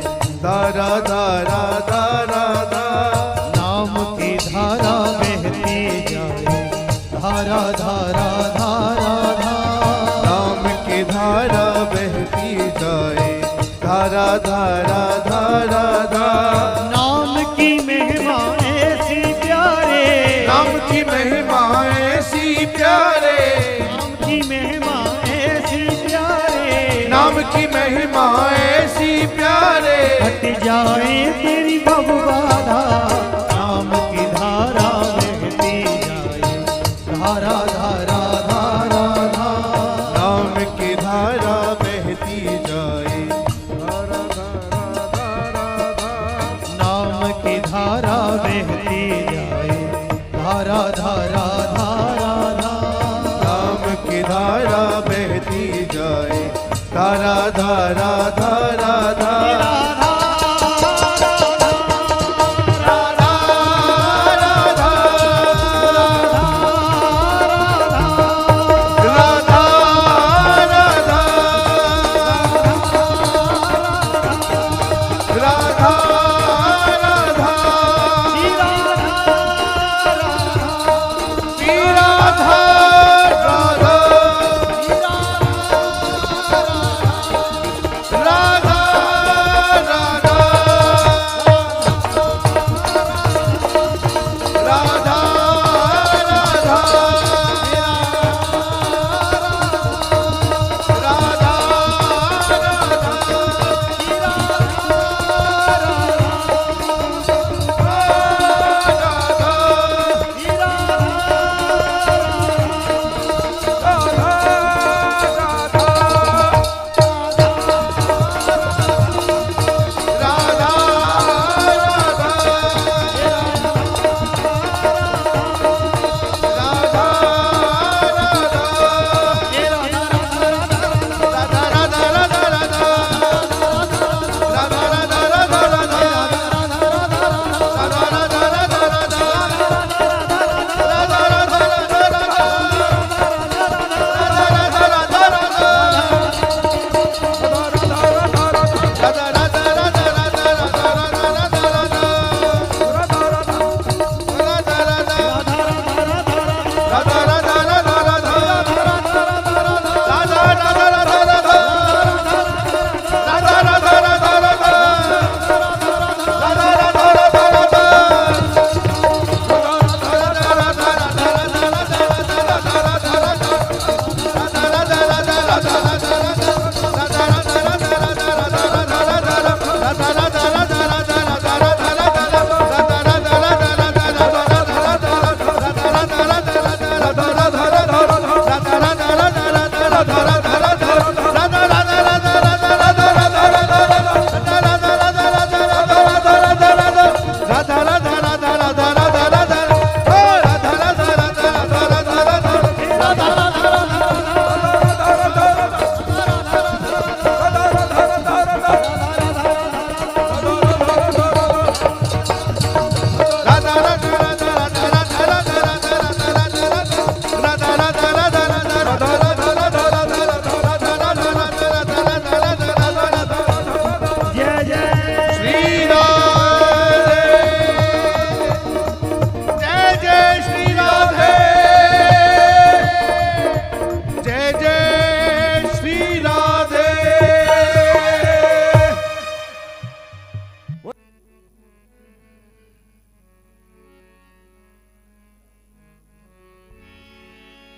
धारा धारा धारा धारा। नाम की धारा बहती जाए, धारा धारा धारा धारा। नाम की धारा बहती जाए, धारा धारा धारा धारा। नाम की महिमा ऐसी प्यारे, नाम की महिमा ऐसी प्यारे, नाम की महिमा ऐसी प्यारे, नाम की महिमा ऐसी प्यारे। हट जाए तेरी भवबाधा, नाम की धारा बहती जाए, धारा धारा धारा धारा। नाम की धारा राधा राधा राधा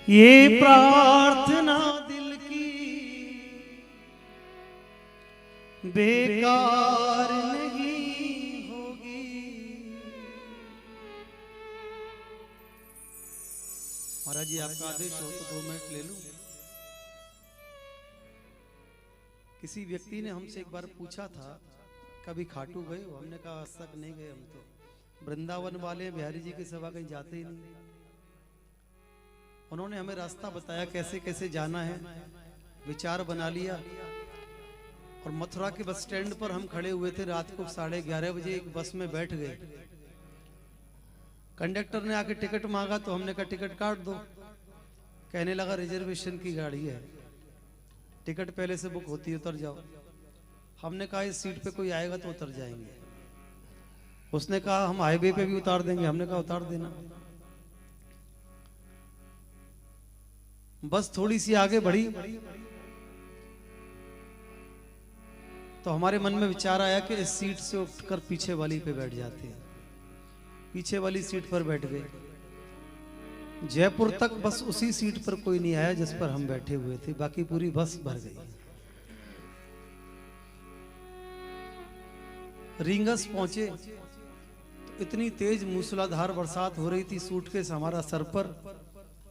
ये प्रार्थना दिल की बेकार नहीं होगी। महाराज जी आपका आदेश हो तो 2 मिनट ले लूं। किसी व्यक्ति ने हमसे एक बार पूछा था कभी खाटू गए हो? हमने कहा आज तक नहीं गए, हम तो वृंदावन वाले बिहारी जी की सेवा कहीं जाते ही नहीं। उन्होंने हमें रास्ता बताया कैसे कैसे जाना है, विचार बना लिया और मथुरा के बस स्टैंड पर हम खड़े हुए थे। रात को 11:30 बजे एक बस में बैठ गए। कंडक्टर ने आके टिकट मांगा तो हमने कहा टिकट काट दो। कहने लगा रिजर्वेशन की गाड़ी है, टिकट पहले से बुक होती है, उतर जाओ। हमने कहा इस सीट पे कोई आएगा तो उतर जाएंगे। उसने कहा हम हाईवे पे भी उतार देंगे। हमने कहा उतार देना। बस थोड़ी सी आगे बढ़ी तो हमारे मन में विचार आया कि इस सीट से उठकर पीछे वाली पे बैठ जाते हैं। पीछे वाली सीट पर बैठ गए। जयपुर तक बस उसी सीट पर कोई नहीं आया जिस पर हम बैठे हुए थे, बाकी पूरी बस भर गई। रींगस पहुंचे तो इतनी तेज मूसलाधार बरसात हो रही थी, सूटकेस हमारा सर पर,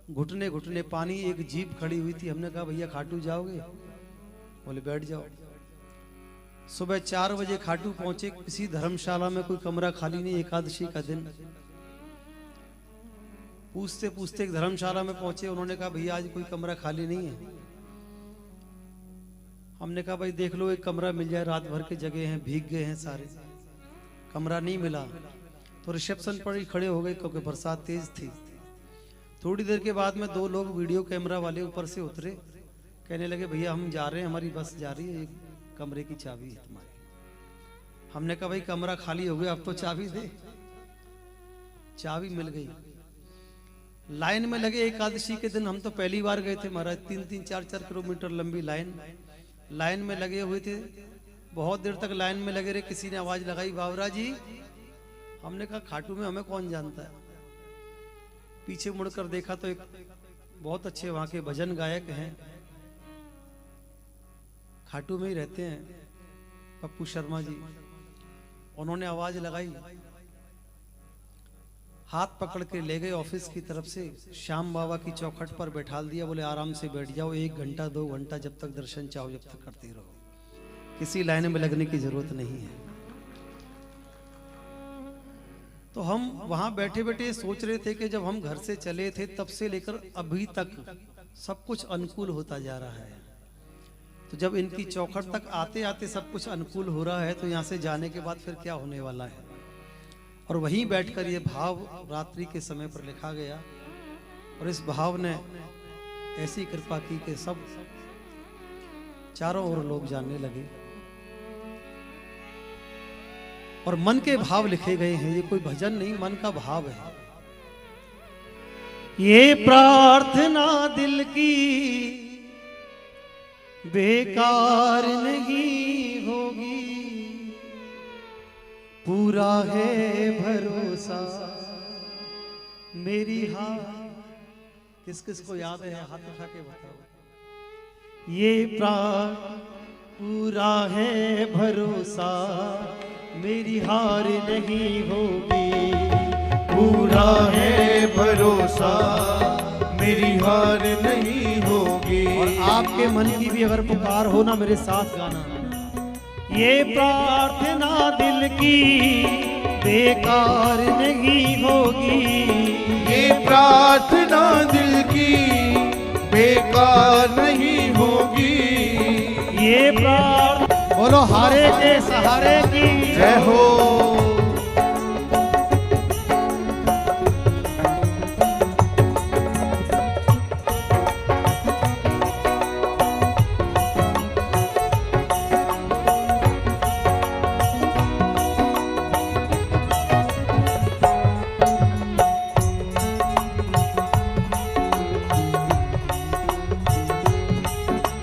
घुटने घुटने पानी। एक जीप खड़ी हुई थी। हमने कहा भैया खाटू जाओगे? बोले बैठ जाओ। सुबह 4 बजे खाटू पहुंचे। किसी धर्मशाला में कोई कमरा खाली नहीं, एकादशी का दिन। पूछते पूछते एक धर्मशाला में पहुंचे। उन्होंने कहा भैया आज कोई कमरा खाली नहीं है। हमने कहा भाई देख लो एक कमरा मिल जाए, रात भर के जगह हैं, भीग गए हैं सारे। कमरा नहीं मिला तो रिसेप्शन पर ही खड़े हो गए क्योंकि बरसात तेज थी। थोड़ी देर के बाद में 2 लोग वीडियो कैमरा वाले ऊपर से उतरे, कहने लगे भैया हम जा रहे हैं, हमारी बस जा रही है, एक कमरे की चाबी है तुम्हारी। हमने कहा भाई कमरा खाली हो गया, अब तो चाबी दे। चाबी मिल गई। लाइन में लगे, एकादशी के दिन हम तो पहली बार गए थे महाराज, 3-3, 4-4 किलोमीटर लंबी लाइन में लगे हुए थे। बहुत देर तक लाइन में लगे रहे। किसी ने आवाज लगाई, बाबरा जी। हमने कहा खाटू में हमें कौन जानता है। पीछे मुड़कर देखा तो एक बहुत अच्छे वहां के भजन गायक हैं, खाटू में ही रहते हैं, पप्पू शर्मा जी। उन्होंने आवाज लगाई, हाथ पकड़ के ले गए ऑफिस की तरफ से, श्याम बाबा की चौखट पर बैठाल दिया। बोले आराम से बैठ जाओ, 1 घंटा 2 घंटा जब तक दर्शन चाहो जब तक करते रहो, किसी लाइन में लगने की जरूरत नहीं है। तो हम वहां बैठे बैठे सोच रहे थे कि जब हम घर से चले थे तब से लेकर अभी तक सब कुछ अनुकूल होता जा रहा है। तो जब इनकी चौखट तक आते आते सब कुछ अनुकूल हो रहा है तो यहाँ से जाने के बाद फिर क्या होने वाला है। और वहीं बैठकर ये भाव रात्रि के समय पर लिखा गया और इस भाव ने ऐसी कृपा की कि सब चारों ओर लोग जानने लगे और मन के भाव लिखे गए हैं। ये कोई भजन नहीं, मन का भाव है। ये प्रार्थना दिल की बेकार नहीं होगी, पूरा है भरोसा मेरी। किस किस को याद है हाथ उठा के बताओ। ये पूरा है भरोसा मेरी हार नहीं होगी, पूरा है भरोसा मेरी हार नहीं होगी। और आपके मन की भी अगर पुकार हो ना, मेरे साथ गाना। ये प्रार्थना दिल की बेकार नहीं होगी, ये प्रार्थना दिल की बेकार नहीं होगी। ये प्रार्थना बोलो हारे के सहारे की जय हो।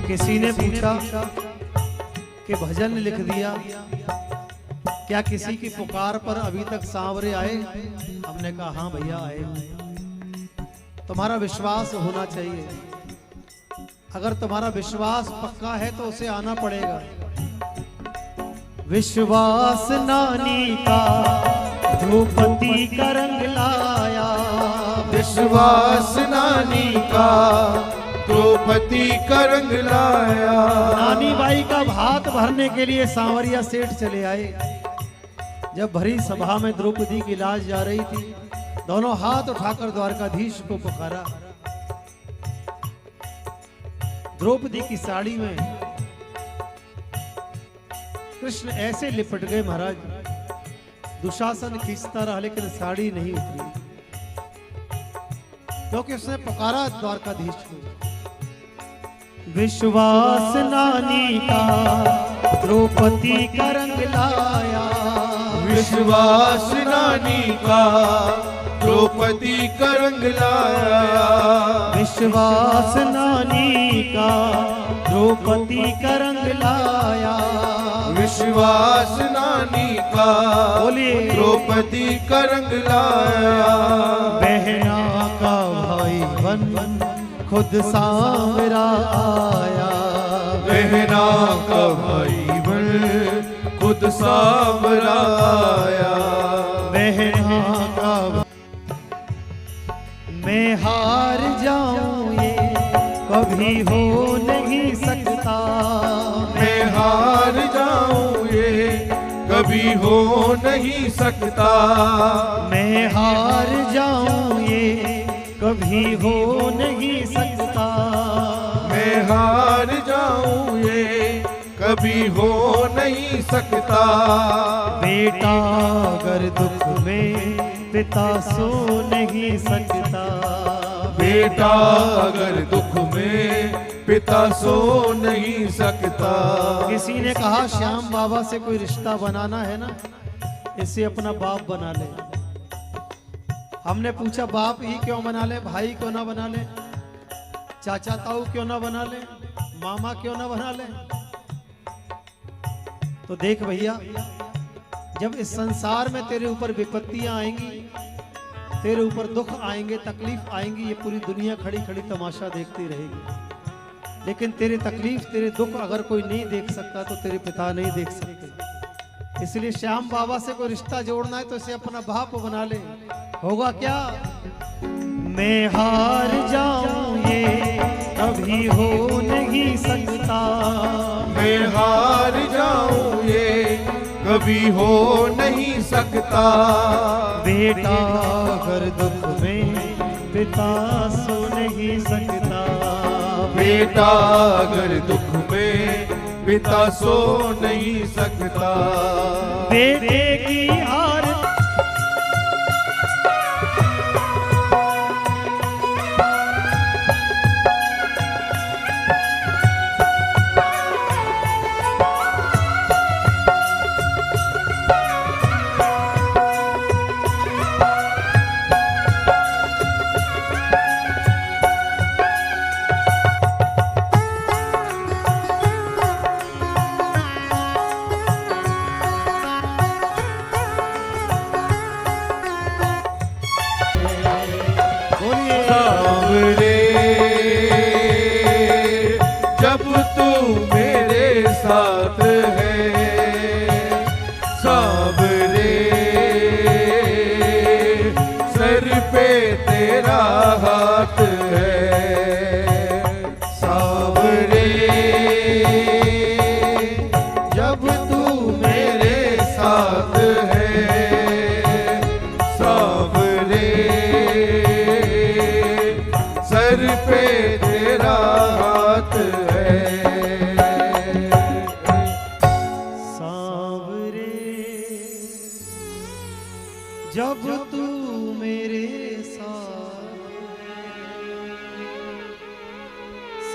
किसी ने पूछा कि भजन लिख दिया, क्या किसी की पुकार पर अभी तक सांवरे आए? हमने कहा हाँ भैया आए। तुम्हारा विश्वास होना चाहिए। अगर तुम्हारा विश्वास पक्का है तो उसे आना पड़ेगा। विश्वास नानी का द्रौपदी का रंग लाया, विश्वास नानी का द्रौपदी का रंग लाया। नानी बाई का भात भरने के लिए सांवरिया सेठ चले आए। जब भरी सभा में द्रौपदी की लाश जा रही थी, दोनों हाथ उठाकर द्वारकाधीश को पुकारा। द्रौपदी की साड़ी में कृष्ण ऐसे लिपट गए महाराज, दुशासन खींचता रहा लेकिन साड़ी नहीं उतरी, क्योंकि उसने पुकारा द्वारकाधीश को। विश्वास नानी का द्रौपदी का रंग लाया, विश्वास नानी का द्रौपदी का रंग लाया। विश्वास नानी का द्रौपदी का रंग लाया, विश्वास नानी का बोलिए द्रौपदी का रंग लाया। बहना का भाई बन खुद सांवरा आया, बहना का भाई बन खुद सांवरा आया। बहना का मैं हार जाऊं ये कभी हो नहीं सकता, मैं हार जाऊं ये कभी हो नहीं सकता। मैं हार जाऊं ये कभी हो नहीं सकता। मैं हार जाऊं ये कभी हो नहीं सकता। बेटा अगर दुख में पिता सो नहीं सकता। बेटा अगर दुख में पिता सो नहीं सकता। किसी ने कहा श्याम बाबा से कोई रिश्ता बनाना है ना, इसे अपना बाप बना ले। हमने पूछा बाप ही क्यों बना ले, भाई क्यों ना बना ले, चाचा ताऊ क्यों ना बना ले, मामा क्यों ना बना ले। तो देख भैया, जब इस संसार में तेरे ऊपर विपत्तियां आएंगी, तेरे ऊपर दुख आएंगे, तकलीफ आएंगी, ये पूरी दुनिया खड़ी खड़ी तमाशा देखती रहेगी। लेकिन तेरी तकलीफ, तेरे दुख अगर कोई नहीं देख सकता तो तेरे पिता नहीं देख सकते। इसलिए श्याम बाबा से कोई रिश्ता जोड़ना है तो इसे अपना बाप बना ले। होगा क्या? मैं हार जाऊं ये कभी हो नहीं सकता। मैं हार जाऊं ये कभी हो नहीं सकता। बेटा अगर दुख में पिता सो नहीं सकता। बेटा अगर दुख में पिता सो नहीं सकता। बेटे की हार जब तू मेरे साथ है सांवरे, सर पे तेरा हाथ है सांवरे। जब तू मेरे साथ है सांवरे, सर पे तेरा हाथ है सांवरे। जब तू मेरे साथ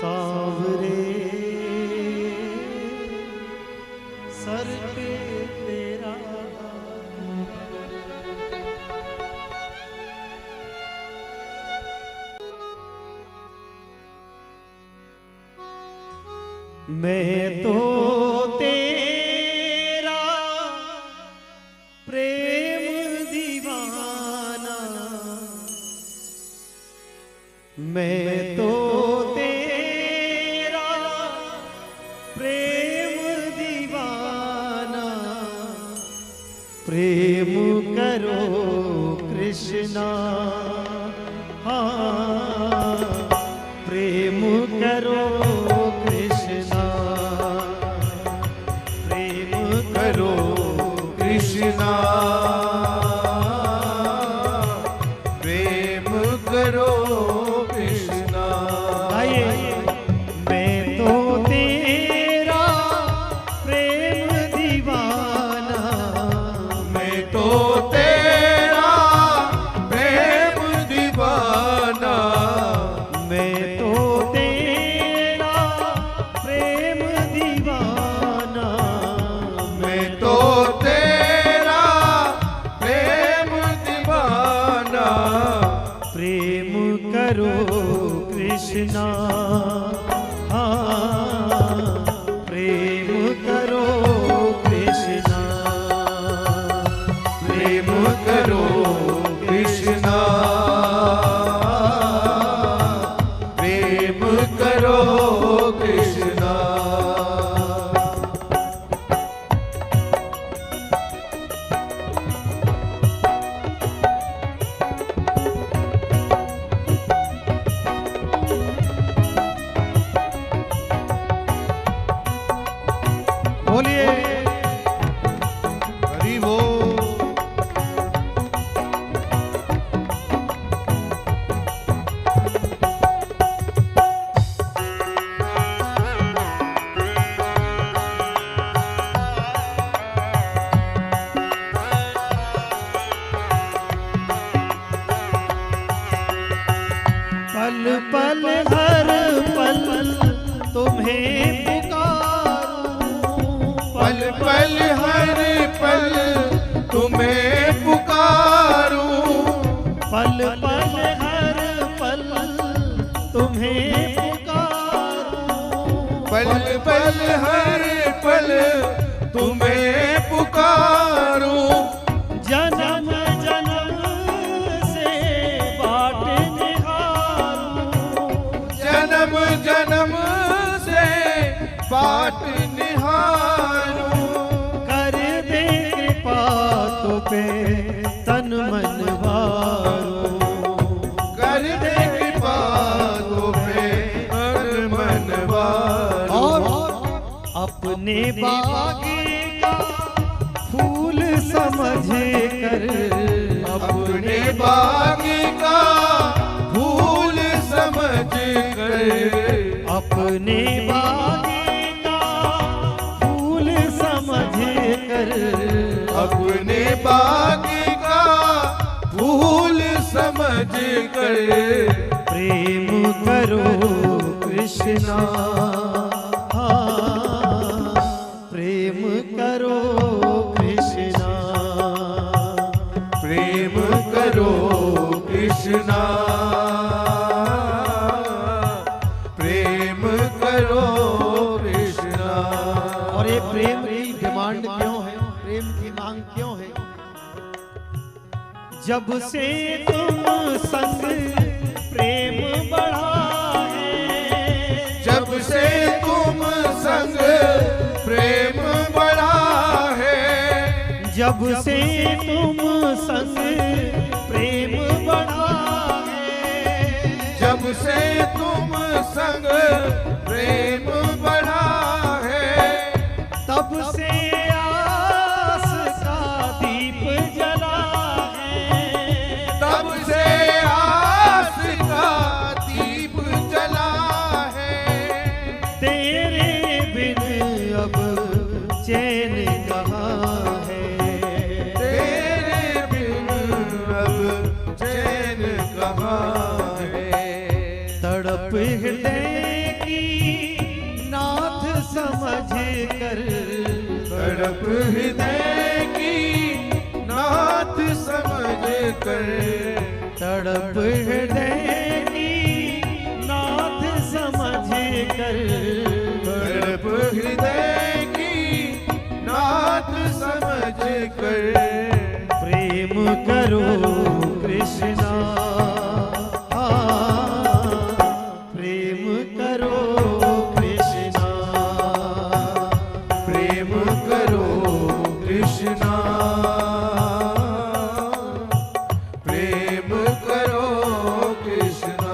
सांवरे, सर पे तेरा मैं तो तेरा प्रेम दीवाना। मैं तो तेरा प्रेम दीवाना। प्रेम करो कृष्णा, हाँ प्रेम करो कृष्णा। प्रेम करो कृष्णा, प्रेम करो कृष्णा। आइए, मैं तो तेरा प्रेम दीवाना। मैं तो तेरा प्रेम दीवाना। मैं तो तेरा प्रेम दीवाना। मैं तो तेरा प्रेम दीवाना। प्रेम करो कृष्णा, हाँ प्रेम करो कृष्णा। प्रेम करो कृष्णा, प्रेम करो कृष्णा। बोलिए हरि बोल। पल पल हर पल तुम्हें पुकारूं, पल पल हर पल तुम्हें पुकारूं, पल पल हर पल तुम्हें पुकारूं। जन्म जन्म से बाट निहारूं, जन्म जन्म से बाट निहारूं। कर दे कृपा तो पे तन मन वारूं, कर दे कृपा तो पे तन मन वारूं। और अपने बागे का फूल समझ कर, अपने बाग का फूल समझ कर, अपने बागे का फूल समझ कर, अपने बाग का फूल समझ कर। प्रेम करो कृष्णा, हाँ, प्रेम करो कृष्णा, प्रेम करो कृष्णा, प्रेम करो कृष्णा। और ये प्रेम की डिमांड क्यों है, प्रेम की मांग क्यों है? जब से तुम संग प्रेम बढ़ा है, जब से तुम संग प्रेम बढ़ा है, जब से तुम संग प्रेम बढ़ा है, जब से तुम संग प्रेम बढ़ा है, तब से आस का दीप जला है, तब से आस का दीप जला है। तेरे बिन अब चैन कहाँ है, तेरे बिन अब चैन कहाँ है। तड़प हृदय की नाथ समझ कर, तड़प हृदय की नाथ समझ कर, तड़प हृदय की नाथ समझ कर, तड़प हृदय की नाथ समझ कर। प्रेम करो कृष्णा, हाँ, प्रेम करो कृष्णा, प्रेम करो कृष्णा, प्रेम करो कृष्णा।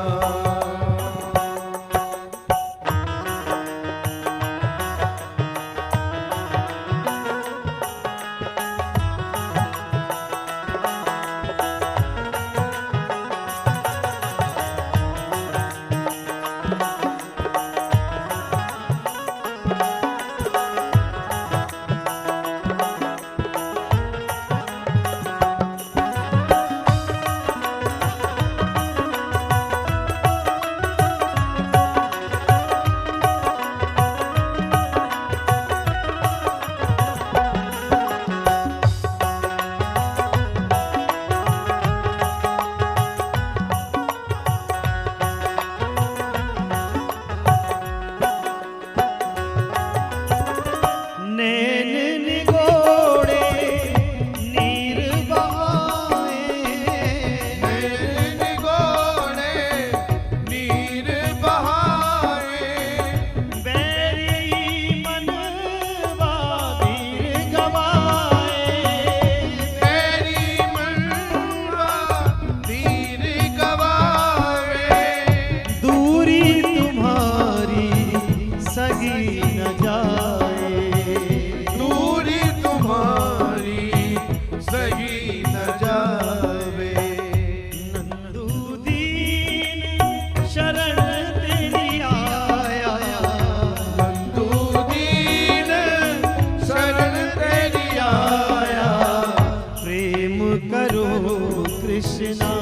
कृष्णा,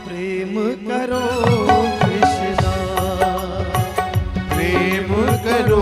प्रेम करो कृष्णा, प्रेम करो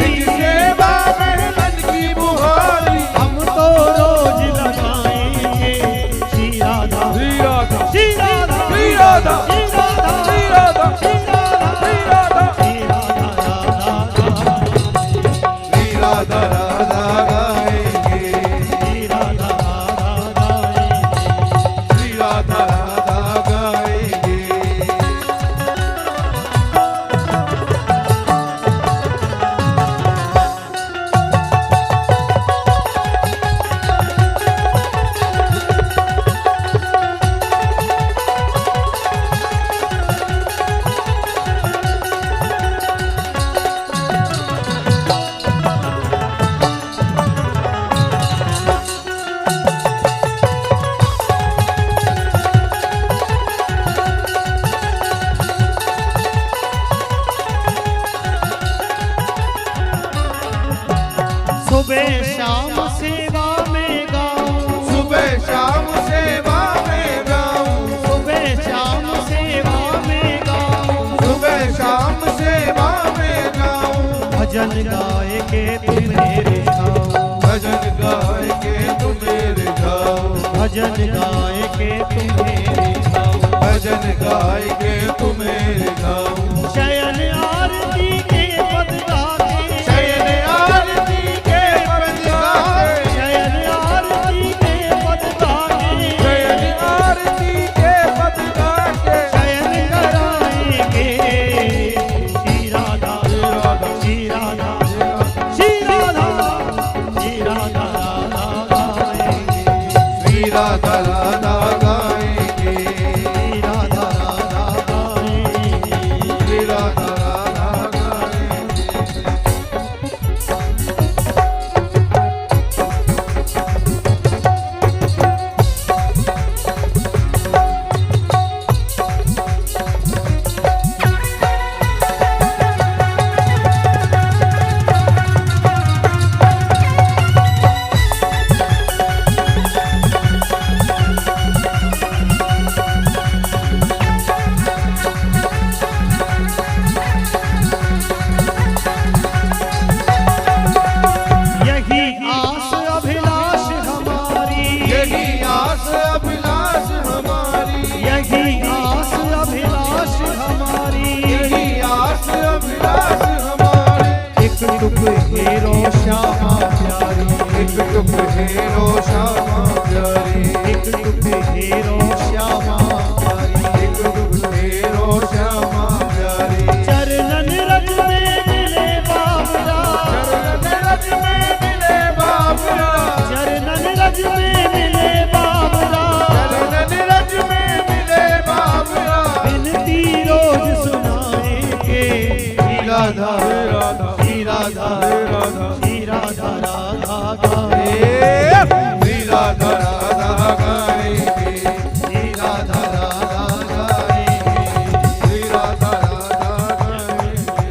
सुबह शाम सेवा में गाऊं, सुबह शाम सेवा में गाऊं, सुबह शाम सेवा में गाऊं, सुबह शाम सेवा में गाऊं, भजन गाए के तुम्हें रिझाऊं, भजन गाए के तुम्हें रिझाऊं, भजन गाए के तुम्हें रिझाऊं, भजन गाए के तुम्हें रिझाऊं, शयन आरती के पद गाके, शयन आरती के पद गाके, शयन आरती के पद गाके, शयन आरती के पद गाके, शयन कराएंगे श्री राधा श्री राधा श्री राधा श्री राधा गाएंगे, श्री राधा राधा गाएंगे, श्री राधा गाएंगे, श्री राधा राधा गाएंगे। यही आस अभिलाष हमारी, यही आस अभिलाष हमारी, यही आस अभिलाष हमारी, यही आस अभिलाष हमारी, एक टुक हीरो श्यामा प्यारी, एक टुक हीरो श्यामा प्यारी, एक टुक हीरो श्यामा प्यारी, एक टुक हीरो श्यामा प्यारी, चरणन रज में मिले बाबरा, चरणन रज में मिले बाबरा, चरणन रज में मिले बाबरा, चरणन रज में मिले बाबरा, बिनती रोज सुनाएंगे राधा राधा श्री राधा राधा श्री राधा राधा गाए, श्री राधा राधा गाएंगे, श्री राधा राधा गाएंगे, श्री राधा राधा गाएंगे,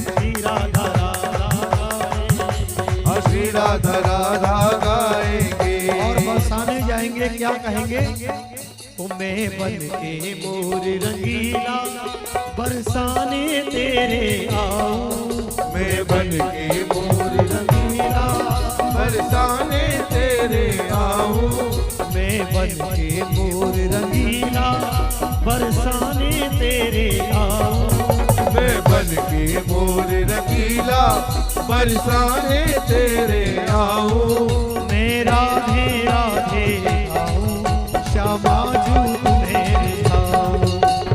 श्री राधा राधा गाएंगे। श्री राधा राधा गाएंगे। और बरसाने जाएंगे, क्या कहेंगे? मैं बन के मोर रंगीला बरसाने तेरे आऊं, मैं बन के मोर रंगीला बरसाने तेरे आऊं, मैं बन के मोर रंगीला बरसाने तेरे आऊं, मैं बन के मोर रंगीला बरसाने तेरे आऊं, मैं राधे राधे आऊं, श्यामा जू तुम्हें रिझाऊं,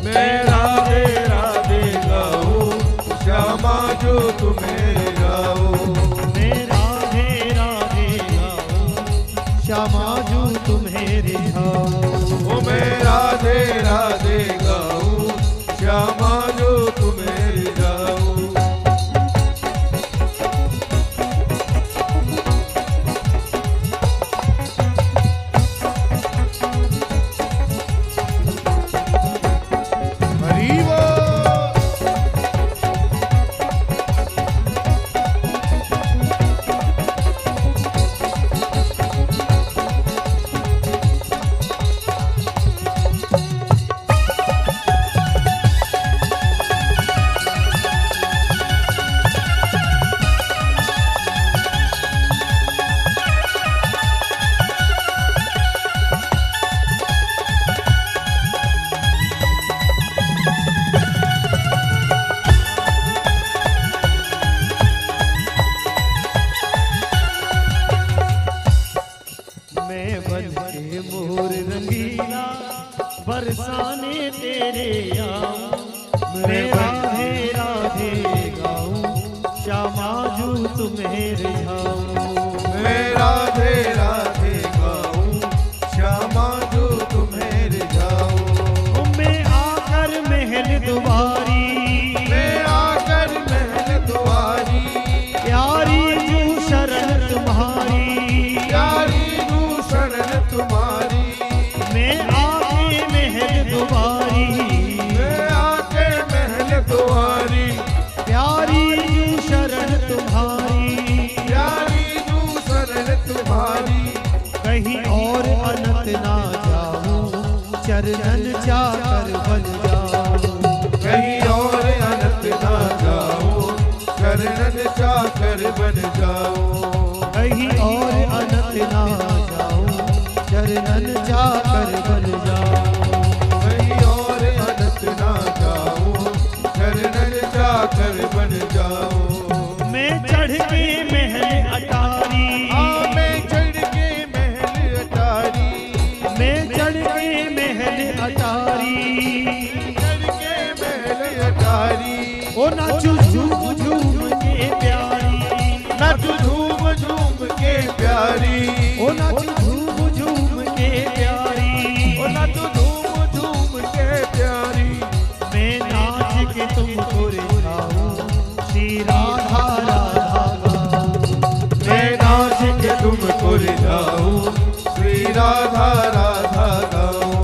मैं राधे राधे गाऊं, श्यामा जो तुम्हें गाऊं, मैं राधे राधे आऊं, श्यामा जू तुम्हें रिझाऊं, ओ मैं राधे राधे गाऊं, श्यामा जो तुम्हें गाऊं। हरि बोल। मैं बन के मोर रंगीला बरसाने तेरे आऊं, मैं राधे राधे गाऊं, श्यामा जू तुम्हें रिझाऊं, मैं राधे राधे गाऊं, श्यामा जो तुम्हें रिझाऊं, मैं आकर महल दुआरी, मैं आकर महल दुआरी, प्यारी जू शरण तुम्हारी, प्यारी जू शरण तुम्हारी, मैं आके महल दुआरी, मैं आके महल दुआरी, प्यारी जू शरण तुम्हारी, प्यारी चरणन चाकर बन जाऊं। कहीं और अनंत ना जाऊं, चरणन चाकर बन जाऊं। कहीं और अनंत ना जाऊं, चरणन चाकर बन जाऊं। कहीं और अनंत ना जाऊं, चरणन चाकर बन जाऊं। मैं चढ़ के महल अटारी, मैं चढ़ के महल अटारी, मैं चढ़ के महल अटारी, चढ़ के महल अटारी। ओ नाचू झूम झूम के प्यारी, नाचू झूम झूम के प्यारी, ओ नाचू झूम झूम के प्यारी, ओ नाचू झूम झूम के प्यारी। मैं नाच के तुमको रिझाऊं, श्री राधा राधा गाऊं। मैं नाच के तुमको रिझाऊं, श्री राधा राधा गाऊं।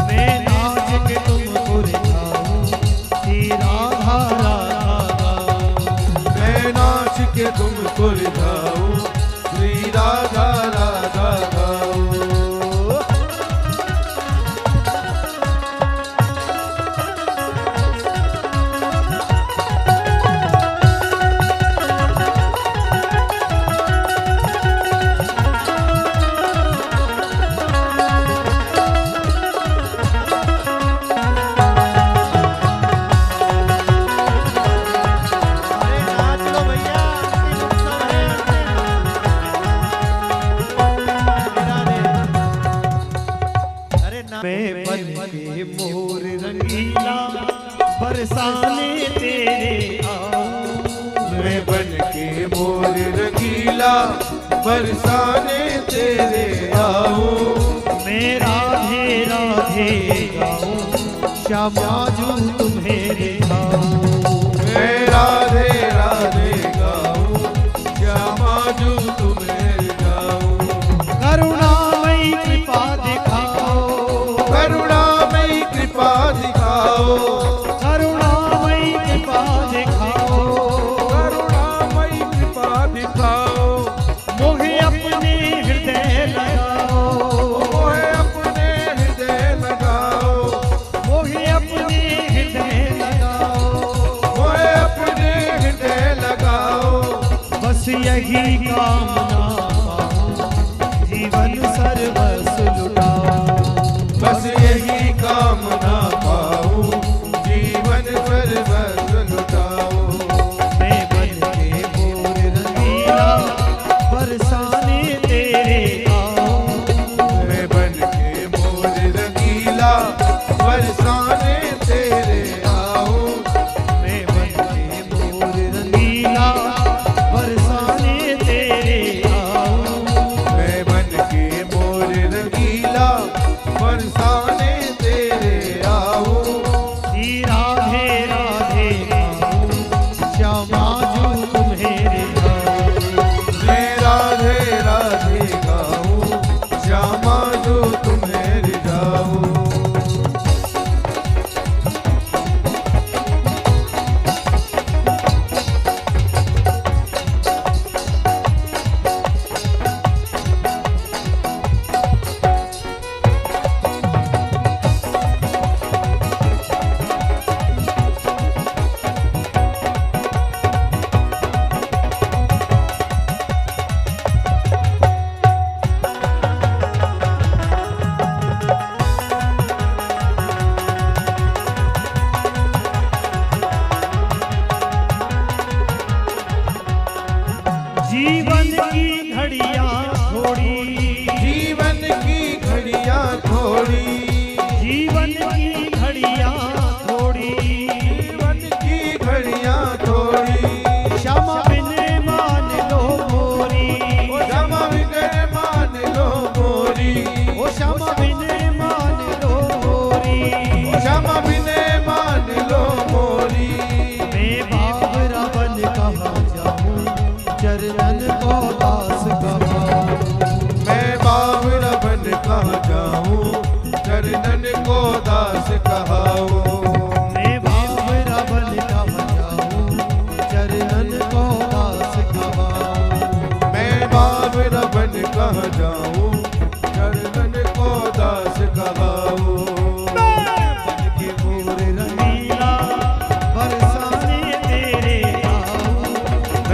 मैं नाच के तुमको रिझाऊं, श्री राधा राधा गाऊं। मैं नाच के तुमको रिझाऊं, श्री राधा राधा गाऊं। मैं बन के मोर रंगीला बरसाने तेरे आऊं। मैं बन के मोर रंगीला बरसाने तेरे आऊं। मैं राधे राधे गाऊं, श्यामा जू तुम्हें गाऊं। मैं राधे राधे गाऊं, श्यामा जू तुम्हें गाऊं। करुणामयी कृपा दिखाओ, करुणामयी कृपा दिखाओ, करुणामयी कृपा दिखाओ, करुणामयी कृपा दिखाओ। मोहे अपने हृदय लगाओ, मोहे अपने हृदय लगाओ, मोहे अपने हृदय लगाओ। मोहे अपने हृदय लगाओ। बस यही कामना पाऊं, जीवन सर्वस्व लुटाऊं। बस यही कामना पाऊं, जीवन सर्वस्व लुटाऊं। मैं बन के मोर रंगीला बरसाने तेरे आऊं। मैं बन के मोर रंगीला बरसाने तेरे आऊं। मैं बन के मोर रंगीला बरसाने तेरे आऊं। मैं बन के मोर रंगीला बरसाने तेरे आऊं। श्री राधे राधे गाऊं, श्यामा जू तुम्हें गाऊं। मैं राधे राधे गाऊं, श्यामा जो तुम्हें रिझाऊं। जीवन की घड़ियां थोड़ी, जीवन की घड़ियां थोड़ी, जीवन की घड़ियां थोड़ी, जीवन की घड़ियां थोड़ी। श्यामा बिन मान लो मोरी, ओ श्यामा बिन मान लो मोरी, ओ श्यामा बिन मान लो मोरी। ओ श्यामा बिन मान लो मोरी। मैं बाबरा बन कहाँ जाऊं, चरणन को दास गवाऊं। मैं बावरा बन कहाँ जाऊं, चरणन को दास कहाऊं। मैं बाबरा बन कहाँ जाऊं, चरणन को दास गवाऊं। मैं बावरा बन कहाँ जाऊं, चरणन को दास कहाऊं।